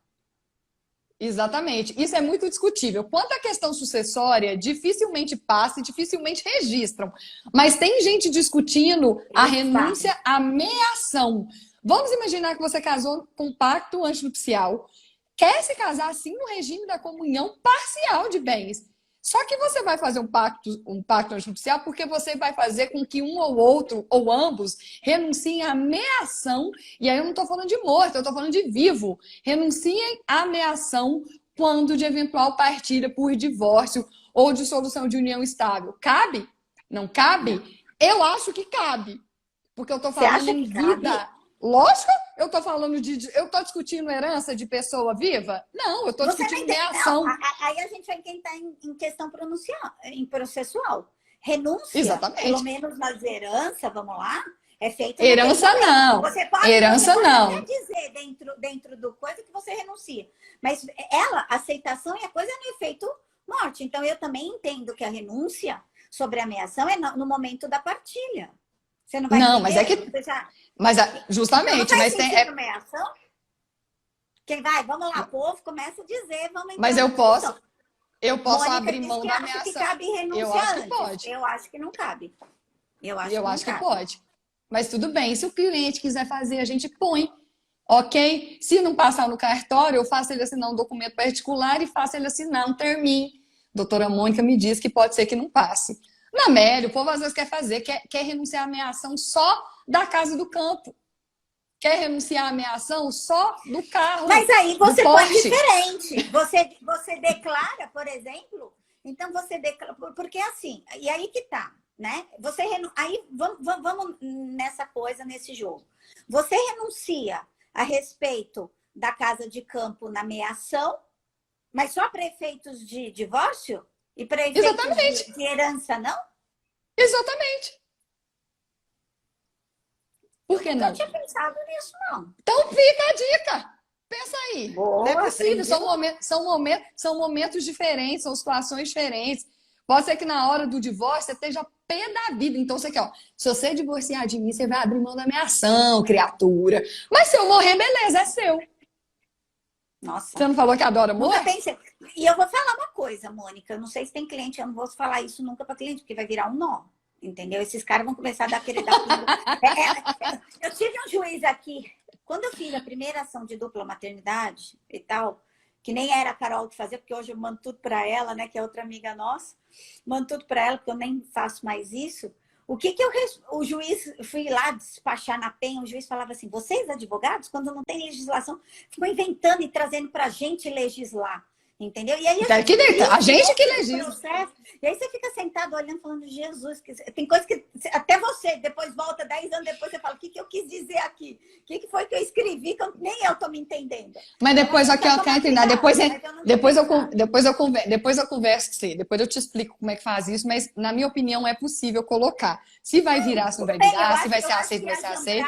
Exatamente. Isso é muito discutível. Quanto à questão sucessória, dificilmente passa e dificilmente registram. Mas tem gente discutindo a renúncia à meação. Vamos imaginar que você casou com um pacto antinupcial, quer se casar assim no regime da comunhão parcial de bens. Só que você vai fazer um pacto antinupcial porque você vai fazer com que um ou outro, ou ambos, renunciem à meação. E aí eu não estou falando de morto, eu estou falando de vivo. Renunciem à meação quando de eventual partilha por divórcio ou dissolução de união estável. Cabe? Não cabe? Eu acho que cabe. Porque eu estou falando em vida. Lógico, eu estou falando eu estou discutindo herança de pessoa viva? Não, eu estou discutindo meação. Aí a gente vai entrar em questão processual. Renúncia, exatamente, pelo menos nas heranças, vamos lá, é feita. Herança não. Você pode até dizer dentro do coisa que você renuncia. Mas a aceitação e a coisa não é feito morte. Então eu também entendo que a renúncia sobre a meação é no momento da partilha. Você não vai não, entender? Mas é que. Mas justamente, mas tem meação? Quem vai? Vamos lá, povo, começa a dizer, vamos entrar. Mas eu posso Mônica abrir mão da meação. Que cabe renúncia eu acho que antes. pode. Eu acho que não cabe. Eu acho que pode. Mas tudo bem, se o cliente quiser fazer, a gente põe. Ok? Se não passar no cartório, eu faço ele assinar um documento particular e faço ele assinar um terminho. Doutora Mônica me diz que pode ser que não passe. Na Amélia, o povo às vezes quer renunciar à meação só da casa do campo. Quer renunciar à meação só do carro. Mas aí você põe diferente. Você declara, por exemplo, então você declara, porque assim, e aí que tá, né? Aí vamos nessa coisa, nesse jogo. Você renuncia a respeito da casa de campo na meação, mas só para efeitos de divórcio? E para efeitos de herança, não? Exatamente. Por que não? Eu não tinha pensado nisso, não. Então fica a dica. Pensa aí. Boa, não é possível. São momentos diferentes, são situações diferentes. Pode ser que na hora do divórcio você esteja pé da vida. Então você quer, se você divorciar de mim, você vai abrir mão da minha ação, criatura. Mas se eu morrer, beleza, é seu. Nossa. Você não falou que adora morrer? E eu vou falar uma coisa, Mônica. Eu não sei se tem cliente, eu não vou falar isso nunca para cliente, porque vai virar um nó. Entendeu? Esses caras vão começar a querer dar eu tive um juiz aqui, quando eu fiz a primeira ação de dupla maternidade e tal, que nem era a Carol que fazia, porque hoje eu mando tudo para ela, né? Que é outra amiga nossa. Mando tudo para ela, porque eu nem faço mais isso. O juiz, fui lá despachar na penha, o juiz falava assim, vocês advogados, quando não tem legislação, ficam inventando e trazendo para a gente legislar. Entendeu? E aí a gente que legisla. E aí você fica sentado olhando, falando, Jesus, tem coisa que até você, depois volta 10 anos depois, você fala, o que eu quis dizer aqui? O que foi que eu escrevi que nem eu tô me entendendo? Mas depois, aqui eu quero entender. Depois eu converso com você. Depois eu te explico como é que faz isso, mas na minha opinião é possível colocar. Se vai virar, se não vai virar, se vai ser aceito, vai ser aceito.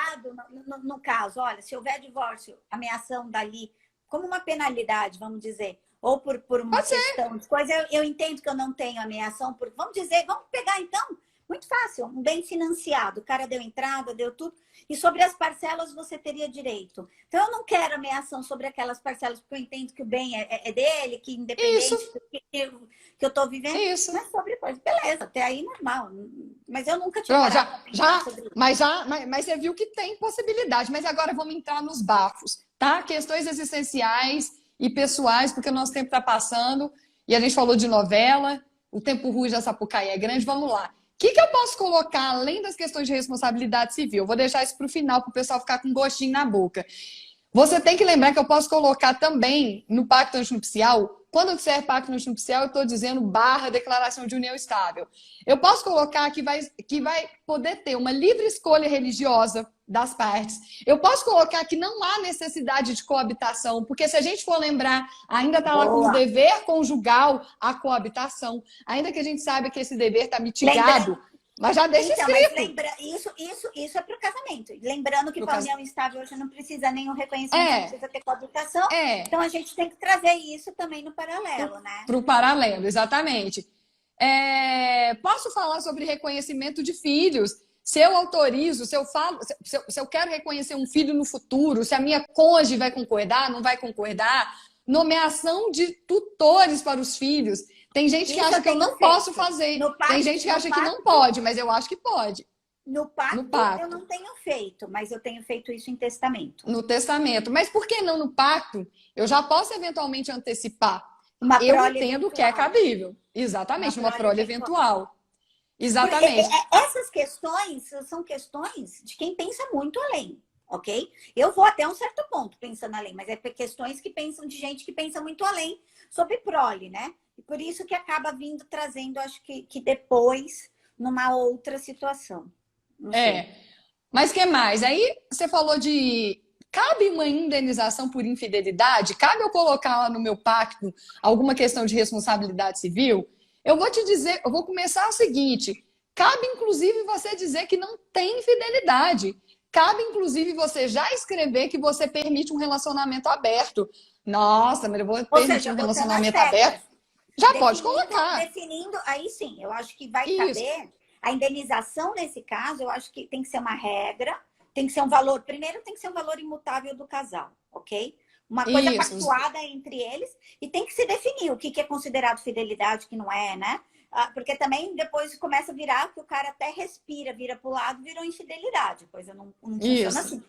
No caso, olha, se houver divórcio, ameação dali, como uma penalidade, vamos dizer, ou por uma questão de coisa, eu entendo que eu não tenho ameação, vamos pegar então, muito fácil, um bem financiado, o cara deu entrada, deu tudo, e sobre as parcelas você teria direito. Então eu não quero ameação sobre aquelas parcelas, porque eu entendo que o bem é dele, que independente do que eu estou vivendo, mas sobre coisa, beleza, até aí normal, mas eu nunca tinha mas você viu que tem possibilidade, mas agora vamos entrar nos bafos, tá? Questões existenciais e pessoais, porque o nosso tempo está passando, e a gente falou de novela, o tempo ruim da Sapucaí é grande, vamos lá. O que eu posso colocar, além das questões de responsabilidade civil? Vou deixar isso para o final, para o pessoal ficar com gostinho na boca. Você tem que lembrar que eu posso colocar também no pacto antinupcial, quando eu disser pacto antinupcial, eu estou dizendo barra declaração de união estável. Eu posso colocar que vai poder ter uma livre escolha religiosa das partes. Eu posso colocar que não há necessidade de coabitação, porque se a gente for lembrar, ainda está lá como Boa. dever conjugal a coabitação, ainda que a gente saiba que esse dever está mitigado, mas já deixa Então, escrito. mas lembra, isso é para o casamento. Lembrando que para a união estável hoje não precisa nenhum reconhecimento, não precisa ter coabitação. Então a gente tem que trazer isso também no paralelo, né? Para o paralelo, exatamente. Posso falar sobre reconhecimento de filhos? Se eu autorizo, se eu falo, se eu quero reconhecer um filho no futuro, se a minha cônjuge vai concordar, não vai concordar, nomeação de tutores para os filhos. Tem gente que acha que eu não posso fazer. Tem gente que acha que não pode, mas eu acho que pode. No pacto eu não tenho feito, mas eu tenho feito isso em testamento. No testamento. Mas por que não no pacto? Eu já posso eventualmente antecipar. Eu entendo que é cabível. Exatamente, uma prole eventual. Exatamente. Essas questões são questões de quem pensa muito além, ok? Eu vou até um certo ponto pensando além, mas é questões que pensam de gente que pensa muito além sobre prole, né? E por isso que acaba vindo trazendo, acho que depois, numa outra situação. Mas que mais? Aí você falou de... Cabe uma indenização por infidelidade? Cabe eu colocar lá no meu pacto alguma questão de responsabilidade civil? Eu vou te dizer, eu vou começar o seguinte: cabe inclusive você dizer que não tem infidelidade. Cabe inclusive você já escrever que você permite um relacionamento aberto. Nossa, mas eu vou permitir um relacionamento aberto? Já pode colocar. Definindo, aí sim, eu acho que vai caber a indenização nesse caso, eu acho que tem que ser uma regra, tem que ser um valor, primeiro tem que ser um valor imutável do casal, ok? Uma coisa pactuada entre eles e tem que se definir o que é considerado fidelidade, o que não é, né? Porque também depois começa a virar que o cara até respira, vira para o lado, virou infidelidade. A coisa não funciona assim.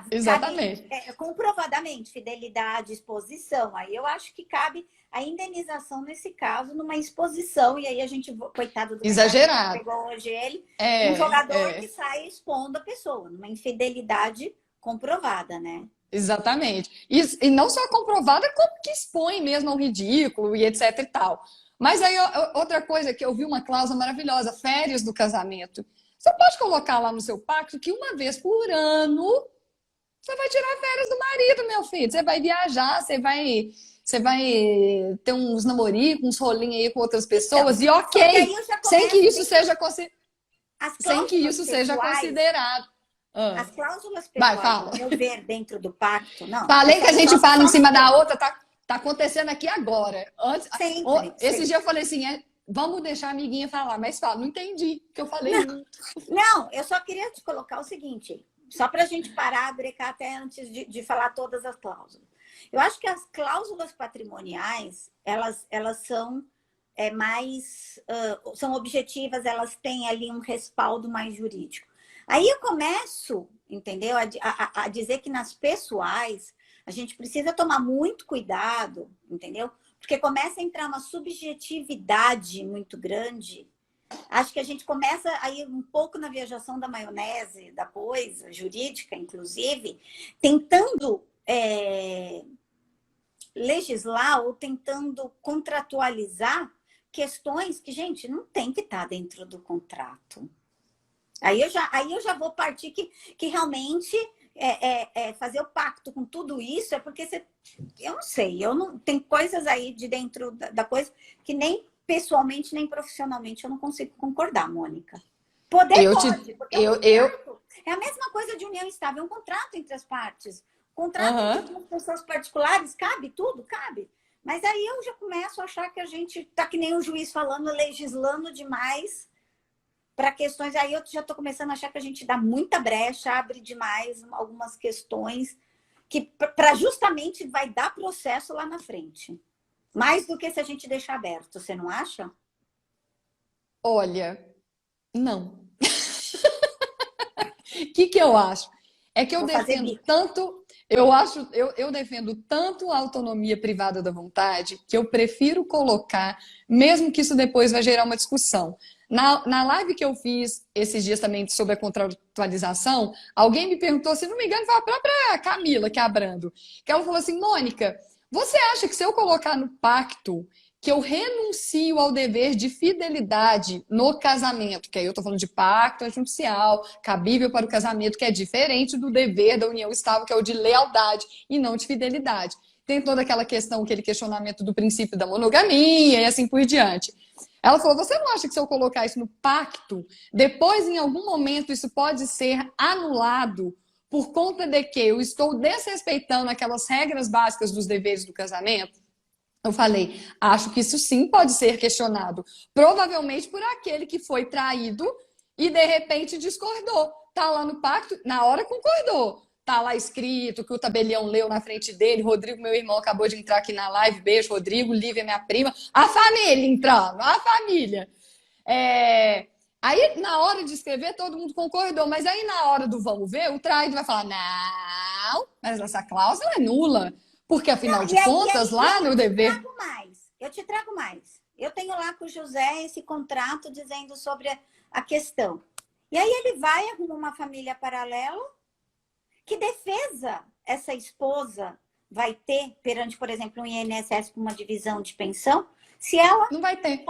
Exatamente. Cabe, comprovadamente, fidelidade, exposição. Aí eu acho que cabe a indenização nesse caso, numa exposição. E aí a gente, coitado do exagerado. Pegou hoje ele, um jogador que sai expondo a pessoa, numa infidelidade comprovada, né? Exatamente. E não só comprovada, como que expõe mesmo ao ridículo e etc e tal. Mas aí, outra coisa que eu vi uma cláusula maravilhosa, férias do casamento. Você pode colocar lá no seu pacto que uma vez por ano você vai tirar férias do marido, meu filho. Você vai viajar, você vai ter uns namoricos, uns rolinhos aí com outras pessoas. Então, e ok, sem que isso seja considerado. As cláusulas pessoais, ao meu ver, dentro do pacto, não. Falei que a gente fala em cima da outra, tá acontecendo aqui agora. Esse dia eu falei assim, vamos deixar a amiguinha falar, mas fala, não entendi o que eu falei. Não, eu só queria te colocar o seguinte, só para a gente parar, brecar até antes de falar todas as cláusulas. Eu acho que as cláusulas patrimoniais, elas são são objetivas, elas têm ali um respaldo mais jurídico. Aí eu começo, entendeu, a dizer que nas pessoais a gente precisa tomar muito cuidado, entendeu? Porque começa a entrar uma subjetividade muito grande. Acho que a gente começa a ir um pouco na viajação da maionese, da coisa, jurídica, inclusive, tentando legislar ou tentando contratualizar questões que, gente, não tem que estar dentro do contrato. Aí eu já vou partir que realmente fazer o pacto com tudo isso é porque eu não sei, tem coisas aí de dentro da coisa que nem pessoalmente nem profissionalmente eu não consigo concordar, Mônica. Pode, porque é a mesma coisa de união estável, é um contrato entre as partes. Contrato entre pessoas particulares, cabe tudo? Cabe. Mas aí eu já começo a achar que a gente tá que nem o juiz falando, legislando demais para questões. Aí eu já estou começando a achar que a gente dá muita brecha, abre demais algumas questões que para justamente vai dar processo lá na frente. Mais do que se a gente deixar aberto, você não acha? Olha, não. O que eu acho? É que eu defendo tanto, eu defendo tanto a autonomia privada da vontade que eu prefiro colocar, mesmo que isso depois vai gerar uma discussão. Na live que eu fiz esses dias também sobre a contratualização, alguém me perguntou, se não me engano, foi a própria Camila que é a Brando, que ela falou assim, Mônica, você acha que se eu colocar no pacto que eu renuncio ao dever de fidelidade no casamento, que aí eu estou falando de pacto nupcial, cabível para o casamento, que é diferente do dever da união estável, que é o de lealdade e não de fidelidade. Tem toda aquela questão, aquele questionamento do princípio da monogamia e assim por diante. Ela falou, você não acha que se eu colocar isso no pacto, depois em algum momento isso pode ser anulado por conta de que eu estou desrespeitando aquelas regras básicas dos deveres do casamento? Eu falei, acho que isso sim pode ser questionado. Provavelmente por aquele que foi traído e de repente discordou. Tá lá no pacto, na hora concordou. Tá lá escrito que o tabelião leu na frente dele. Rodrigo, meu irmão, acabou de entrar aqui na live. Beijo, Rodrigo. Lívia, minha prima. A família entrando, a família. Aí, na hora de escrever, todo mundo concordou. Mas aí, na hora do vamos ver, o traído vai falar, não, mas essa cláusula é nula. Porque, afinal de contas, lá no dever... Eu te trago mais. Eu tenho lá com o José esse contrato dizendo sobre a questão. E aí ele vai, arruma uma família paralela. Que defesa essa esposa vai ter perante, por exemplo, um INSS com uma divisão de pensão, se ela... Não vai ter.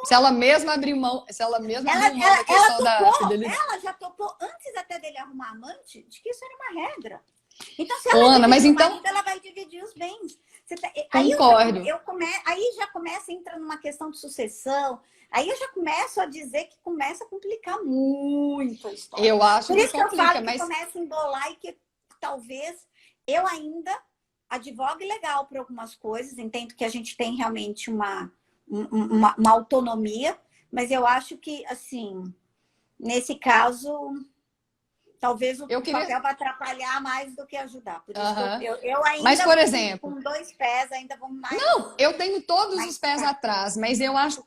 Se ela mesma abrir mão, da questão da fidelidade. Ela já topou, antes até dele arrumar amante, de que isso era uma regra. Então, se ela Ana, mas então... marido, ela vai dividir os bens. Concordo. Aí já começa a entrar numa questão de sucessão. Aí eu já começo a dizer que começa a complicar muito a história. Eu acho Por isso que complica, eu falo mas... que começa a embolar e que talvez eu ainda advogue legal para algumas coisas. Entendo que a gente tem realmente uma autonomia, mas eu acho que, assim, nesse caso... Talvez o papel vai atrapalhar mais do que ajudar. Por isso eu ainda, mas, por exemplo, com 2 pés, ainda vou mais... Não, eu tenho todos os pés atrás, mas eu acho...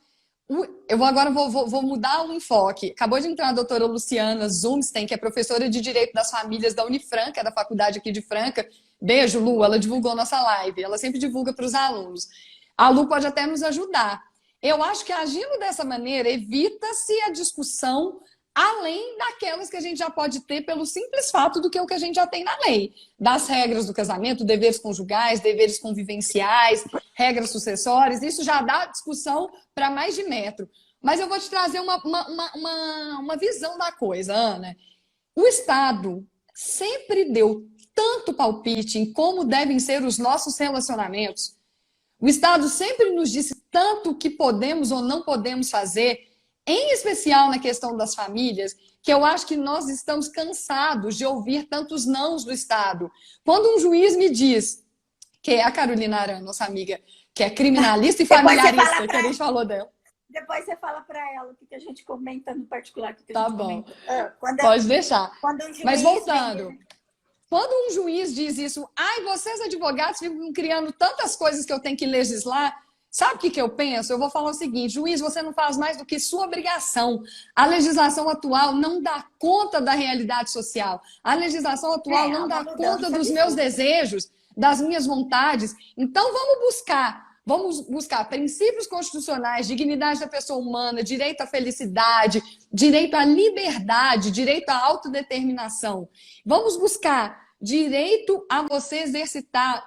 Agora vou mudar o enfoque. Acabou de entrar a doutora Luciana Zumstein, que é professora de Direito das Famílias da Unifranca, da faculdade aqui de Franca. Beijo, Lu, ela divulgou nossa live. Ela sempre divulga para os alunos. A Lu pode até nos ajudar. Eu acho que agindo dessa maneira, evita-se a discussão além daquelas que a gente já pode ter pelo simples fato do que é o que a gente já tem na lei. Das regras do casamento, deveres conjugais, deveres convivenciais, regras sucessórias, isso já dá discussão para mais de metro. Mas eu vou te trazer uma visão da coisa, Ana. O Estado sempre deu tanto palpite em como devem ser os nossos relacionamentos. O Estado sempre nos disse tanto o que podemos ou não podemos fazer, em especial na questão das famílias, que eu acho que nós estamos cansados de ouvir tantos nãos do Estado. Quando um juiz me diz, que é a Carolina Aran, nossa amiga, que é criminalista e familiarista, que a gente falou dela. Depois você fala para ela o que a gente comenta no particular. Tá bom, pode deixar. Mas voltando, quando um juiz diz isso, ai, vocês advogados ficam criando tantas coisas que eu tenho que legislar... Sabe o que eu penso? Eu vou falar o seguinte, juiz, você não faz mais do que sua obrigação. A legislação atual não dá conta da realidade social. A legislação atual não dá conta dos meus desejos, das minhas vontades. Então, vamos buscar princípios constitucionais, dignidade da pessoa humana, direito à felicidade, direito à liberdade, direito à autodeterminação. Vamos buscar direito a você exercitar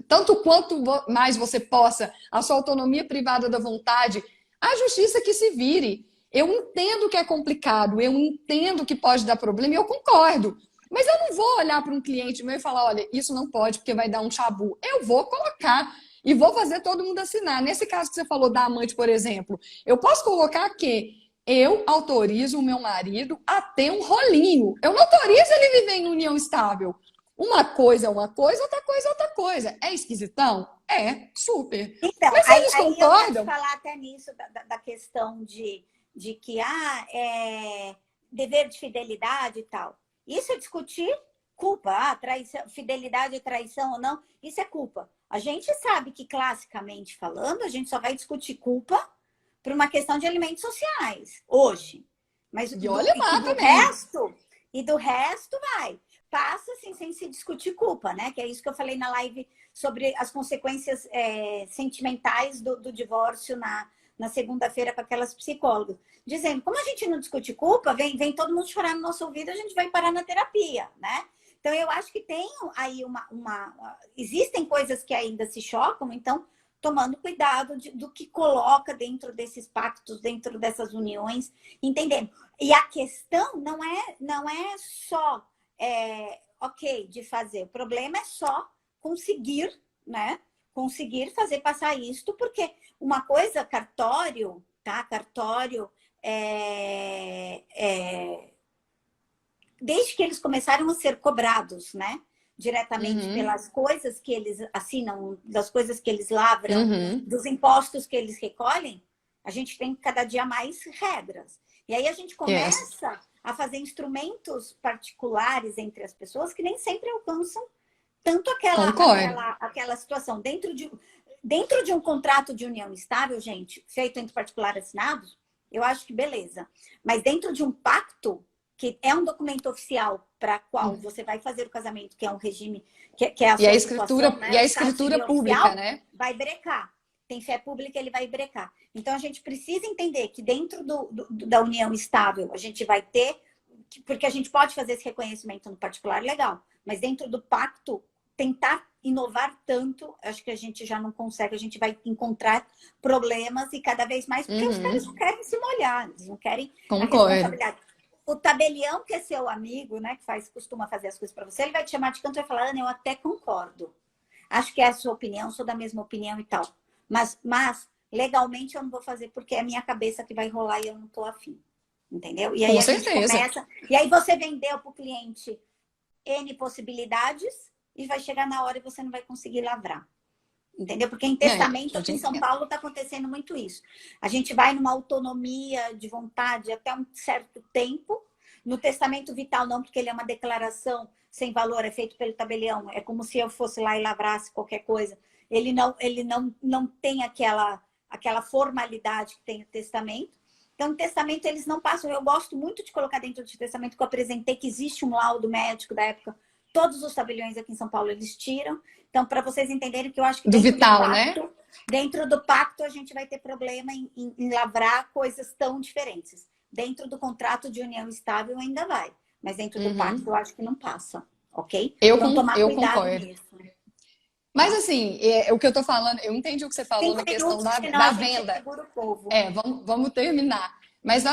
tanto quanto mais você possa, a sua autonomia privada da vontade, a justiça que se vire. Eu entendo que é complicado, eu entendo que pode dar problema e eu concordo. Mas eu não vou olhar para um cliente meu e falar, olha, isso não pode porque vai dar um chabu. Eu vou colocar e vou fazer todo mundo assinar. Nesse caso que você falou da amante, por exemplo, eu posso colocar que eu autorizo o meu marido a ter um rolinho. Eu não autorizo ele viver em união estável. Uma coisa é uma coisa, outra coisa é outra coisa. É esquisitão? É, super. Então, mas eles concordam? Eu vou falar até nisso, da questão de que dever de fidelidade e tal. Isso é discutir culpa, traição, fidelidade e traição ou não, isso é culpa. A gente sabe que, classicamente falando, a gente só vai discutir culpa por uma questão de alimentos sociais, hoje. Mas e olha lá também. E do resto vai. Passa assim, sem se discutir culpa, né? Que é isso que eu falei na live sobre as consequências sentimentais do divórcio na segunda-feira com aquelas psicólogas. Dizendo, como a gente não discute culpa, vem todo mundo chorar no nosso ouvido, a gente vai parar na terapia, né? Então, eu acho que tem aí existem coisas que ainda se chocam, então, tomando cuidado do que coloca dentro desses pactos, dentro dessas uniões, entendendo. E a questão não é só, ok, de fazer. O problema é só conseguir, né? Conseguir fazer passar isto, porque uma coisa, cartório, tá? Cartório desde que eles começaram a ser cobrados, né? Diretamente pelas coisas que eles assinam, das coisas que eles lavram, dos impostos que eles recolhem, a gente tem cada dia mais regras. E aí a gente começa a fazer instrumentos particulares entre as pessoas que nem sempre alcançam tanto aquela situação. Dentro de um contrato de união estável, gente, feito entre particulares assinados, eu acho que beleza. Mas dentro de um pacto, que é um documento oficial para qual você vai fazer o casamento, que é um regime, que é a sua escritura, situação, né? E a escritura pública, oficial, né? vai brecar. Tem fé pública, ele vai brecar. Então, a gente precisa entender que dentro da união estável, a gente vai ter, porque a gente pode fazer esse reconhecimento no particular, legal, mas dentro do pacto, tentar inovar tanto, acho que a gente já não consegue, a gente vai encontrar problemas e cada vez mais, porque os caras não querem se molhar, eles não querem a responsabilidade. O tabelião, que é seu amigo, né, que costuma fazer as coisas para você, ele vai te chamar de canto e vai falar, Ana, eu até concordo. Acho que é a sua opinião, sou da mesma opinião e tal. Mas legalmente eu não vou fazer porque é a minha cabeça que vai rolar e eu não tô afim. Entendeu? E aí Com a gente certeza. começa... E aí você vendeu para o cliente N possibilidades e vai chegar na hora e você não vai conseguir lavrar. Entendeu? Porque em testamento aqui em São Paulo está acontecendo muito isso. A gente vai numa autonomia de vontade até um certo tempo. No testamento vital não, porque ele é uma declaração sem valor, é feito pelo tabelião. É como se eu fosse lá e lavrasse qualquer coisa. Ele não tem aquela formalidade que tem o testamento. Então, no testamento eles não passam. Eu gosto muito de colocar dentro do testamento que eu apresentei que existe um laudo médico da época. Todos os tabeliões aqui em São Paulo eles tiram. Então, para vocês entenderem que eu acho que dentro do pacto a gente vai ter problema em lavrar coisas tão diferentes. Dentro do contrato de união estável ainda vai. Mas dentro do pacto eu acho que não passa. Ok? Então, tomar cuidado nisso. Mas assim, o que eu tô falando, eu entendi o que você falou na questão da venda. O povo. Vamos terminar. Mas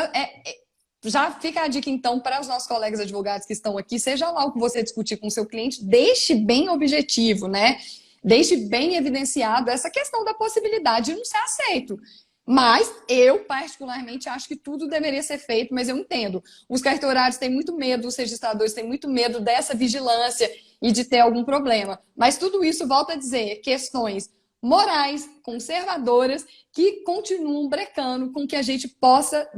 já fica a dica, então, para os nossos colegas advogados que estão aqui, seja lá o que você discutir com o seu cliente, deixe bem objetivo, né? Deixe bem evidenciado essa questão da possibilidade de não ser aceito. Mas eu, particularmente, acho que tudo deveria ser feito, mas eu entendo. Os cartorários têm muito medo, os registradores têm muito medo dessa vigilância e de ter algum problema. Mas tudo isso, volta a dizer, questões morais, conservadoras, que continuam brecando com que a gente possa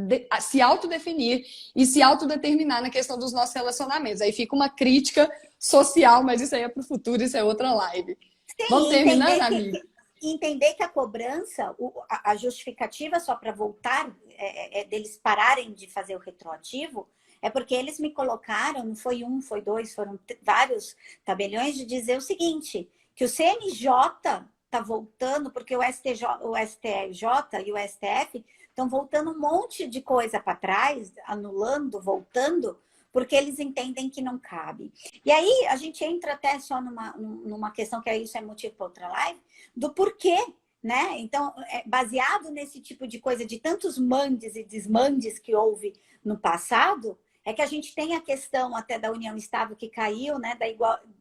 se autodefinir e se autodeterminar na questão dos nossos relacionamentos. Aí fica uma crítica social, mas isso aí é para o futuro, isso é outra live. Sim, vamos terminando, amigo? Entender que a cobrança, a justificativa só para voltar, deles pararem de fazer o retroativo, é porque eles me colocaram, não foi um, foi dois, foram vários tabeliões, de dizer o seguinte, que o CNJ está voltando, porque o STJ e o STF estão voltando um monte de coisa para trás, anulando, voltando, porque eles entendem que não cabe. E aí a gente entra até só numa questão, que isso é motivo para outra live, do porquê, né? Então, baseado nesse tipo de coisa, de tantos mandes e desmandes que houve no passado, é que a gente tem a questão até da união estável que caiu, né?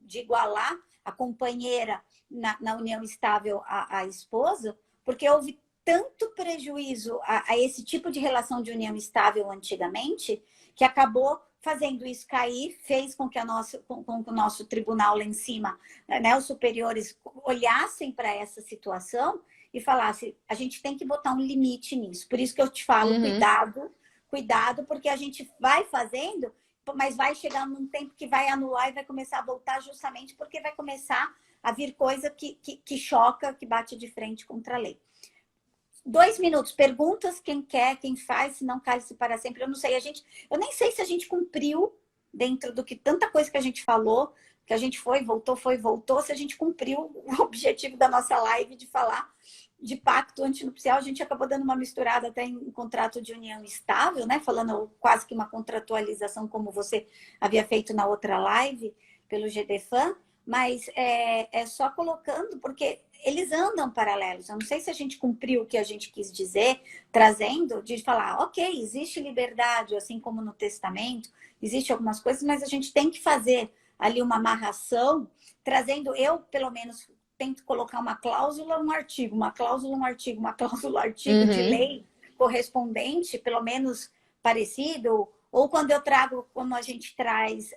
De igualar a companheira na união estável à esposa, porque houve tanto prejuízo a esse tipo de relação de união estável antigamente, que acabou fazendo isso cair, fez com que o nosso tribunal lá em cima, né, os superiores olhassem para essa situação e falassem, a gente tem que botar um limite nisso. Por isso que eu te falo, cuidado, porque a gente vai fazendo, mas vai chegar num tempo que vai anular e vai começar a voltar justamente porque vai começar a vir coisa que choca, que bate de frente contra a lei. 2 minutos, perguntas, quem quer, quem faz, se não cai-se para sempre, eu não sei, eu nem sei se a gente cumpriu dentro do que tanta coisa que a gente falou, que a gente foi, voltou, se a gente cumpriu o objetivo da nossa live de falar de pacto antinupcial. A gente acabou dando uma misturada até em contrato de união estável, né? Falando quase que uma contratualização, como você havia feito na outra live, pelo GDFAM, mas é só colocando, porque eles andam paralelos. Eu não sei se a gente cumpriu o que a gente quis dizer, trazendo, de falar, ok, existe liberdade, assim como no testamento, existe algumas coisas, mas a gente tem que fazer ali uma amarração, trazendo, eu, pelo menos, tento colocar uma cláusula, um artigo, uma cláusula, um artigo, uma cláusula, um artigo de lei correspondente, pelo menos parecido, ou quando eu trago, como a gente traz,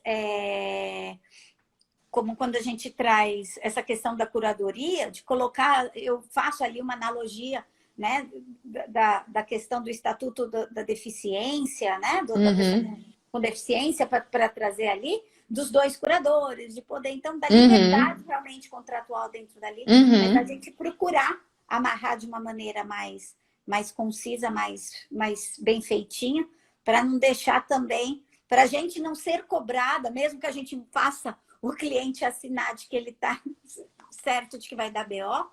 como quando a gente traz essa questão da curadoria, de colocar, eu faço ali uma analogia, né, da questão do Estatuto da Deficiência, né, da pessoa com deficiência, para trazer ali, dos dois curadores, de poder, então, da liberdade realmente contratual dentro dali, mas a gente procurar amarrar de uma maneira mais concisa, mais bem feitinha, para não deixar também, para a gente não ser cobrada, mesmo que a gente faça o cliente assinar de que ele está certo de que vai dar BO,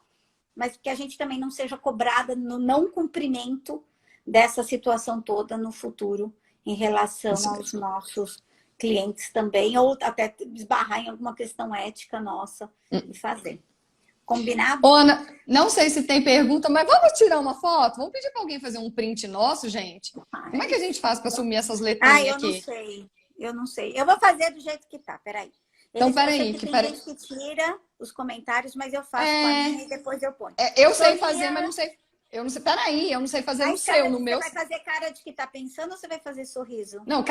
mas que a gente também não seja cobrada no não cumprimento dessa situação toda no futuro, em relação aos nossos clientes também, ou até esbarrar em alguma questão ética nossa e fazer. Combinado? Ana, não sei se tem pergunta, mas vamos tirar uma foto? Vamos pedir para alguém fazer um print nosso, gente? Como é que a gente faz para sumir essas letrinhas aqui? Eu não sei. Eu vou fazer do jeito que tá, peraí. Então, peraí. Tem gente que tira os comentários, mas eu faço com a minha e depois eu ponho. Eu sei fazer, mas não sei... Eu não sei, peraí, eu não sei fazer no seu, no meu... Você vai fazer cara de que tá pensando ou você vai fazer sorriso? Não,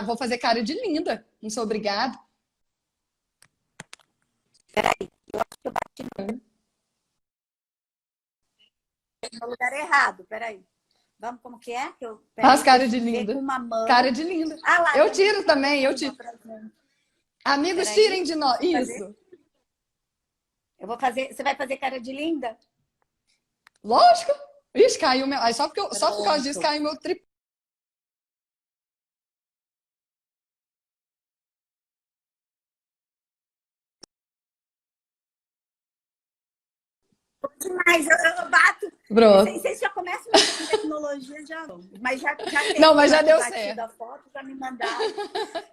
vou fazer cara de linda. Não sou obrigada. Peraí, eu acho que eu bati no lugar errado, peraí. Vamos, como que é? Faz cara de linda. Com uma mão. Cara de linda. Ah, lá, eu tiro também, eu tiro. Amigos, tirem de nós. Isso. Eu vou fazer. Você vai fazer cara de linda? Lógico. Ixi, caiu meu. Aí só por causa disso caiu meu tripé. Demais, eu bato. Pronto. Vocês já começam com tecnologia, já. Mas já tem. Não, mas já deu certo. A foto para me mandar.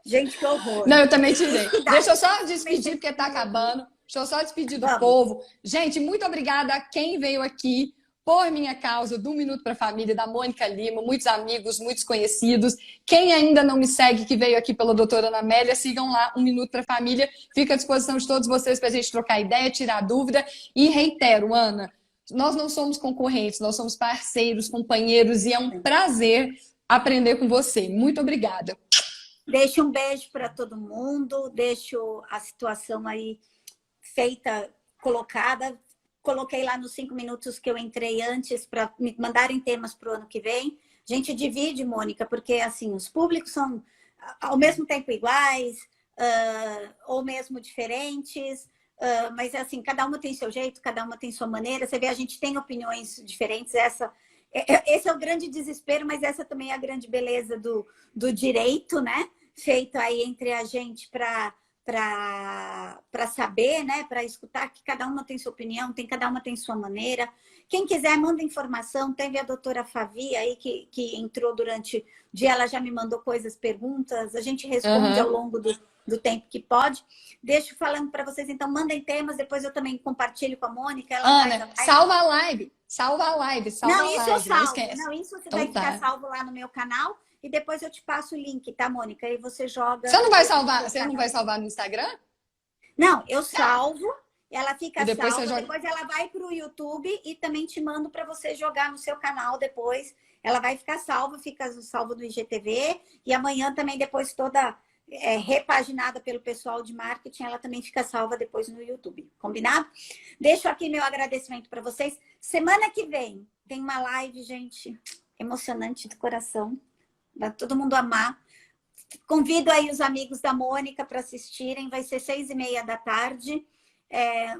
Gente, que horror. Não, eu também tirei. Deixa eu só despedir, porque tá acabando. Deixa eu só despedir do povo. Gente, muito obrigada a quem veio aqui por minha causa, do Minuto para a Família, da Mônica Lima, muitos amigos, muitos conhecidos. Quem ainda não me segue, que veio aqui pela doutora Ana Amélia, sigam lá, Um Minuto para a Família. Fica à disposição de todos vocês para a gente trocar ideia, tirar dúvida. E reitero, Ana, nós não somos concorrentes, nós somos parceiros, companheiros, e é um prazer aprender com você. Muito obrigada. Deixo um beijo para todo mundo, deixo a situação aí feita, colocada. Coloquei lá nos 5 minutos que eu entrei antes para me mandarem temas para o ano que vem. A gente divide, Mônica, porque assim, os públicos são ao mesmo tempo iguais, ou mesmo diferentes, mas assim, cada uma tem seu jeito, cada uma tem sua maneira. Você vê, a gente tem opiniões diferentes. Esse é o grande desespero, mas essa também é a grande beleza do direito, né? Feito aí entre a gente para saber, né? Para escutar, que cada uma tem sua opinião, cada uma tem sua maneira. Quem quiser, manda informação. Teve a doutora Favi aí que entrou durante o dia, ela já me mandou perguntas, a gente responde ao longo do tempo que pode. Deixo falando para vocês, então, mandem temas, depois eu também compartilho com a Mônica. Ana, salva a live. Salva a live. Não, isso eu salvo. Não, isso você vai ficar salvo lá no meu canal. E depois eu te passo o link, tá, Mônica? Aí você joga... Você não vai salvar no Instagram? Não, eu salvo, ela fica depois salva, depois ela vai para o YouTube e também te mando para você jogar no seu canal depois. Ela vai ficar salva, fica salva no IGTV, e amanhã também, depois toda repaginada pelo pessoal de marketing, ela também fica salva depois no YouTube. Combinado? Deixo aqui meu agradecimento para vocês. Semana que vem tem uma live, gente, emocionante do coração. Vai todo mundo amar. Convido aí os amigos da Mônica para assistirem. Vai ser 6h30 da tarde.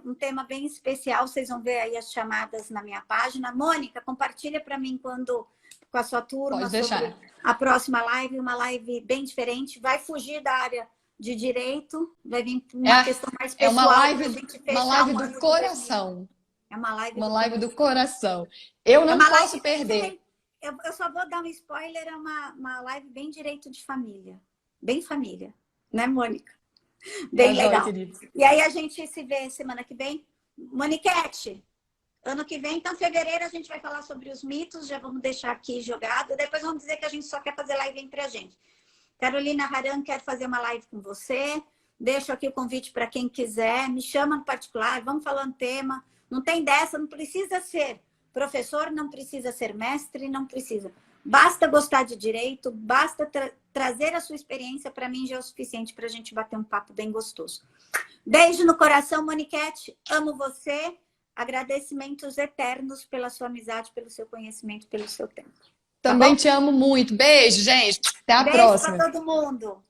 Um tema bem especial. Vocês vão ver aí as chamadas na minha página. Mônica, compartilha para mim quando com a sua turma Pode deixar. sobre a próxima live, uma live bem diferente. Vai fugir da área de direito, vai vir uma questão mais pessoal. É uma live um do coração. É uma live do coração. Eu não posso perder. Eu só vou dar um spoiler, é uma live bem direito de família. Bem família. Né, Mônica? Bem legal. E aí a gente se vê semana que vem. Moniquete, ano que vem, então, fevereiro, a gente vai falar sobre os mitos, já vamos deixar aqui jogado. Depois vamos dizer que a gente só quer fazer live entre a gente. Carolina Haran quer fazer uma live com você. Deixo aqui o convite para quem quiser. Me chama no particular, vamos falando tema. Não tem dessa, não precisa ser professor, não precisa ser mestre, não precisa. Basta gostar de direito, basta trazer a sua experiência, para mim já é o suficiente para a gente bater um papo bem gostoso. Beijo no coração, Moniquete. Amo você. Agradecimentos eternos pela sua amizade, pelo seu conhecimento, pelo seu tempo. Também te amo muito. Beijo, gente. Até a próxima. Beijo para todo mundo.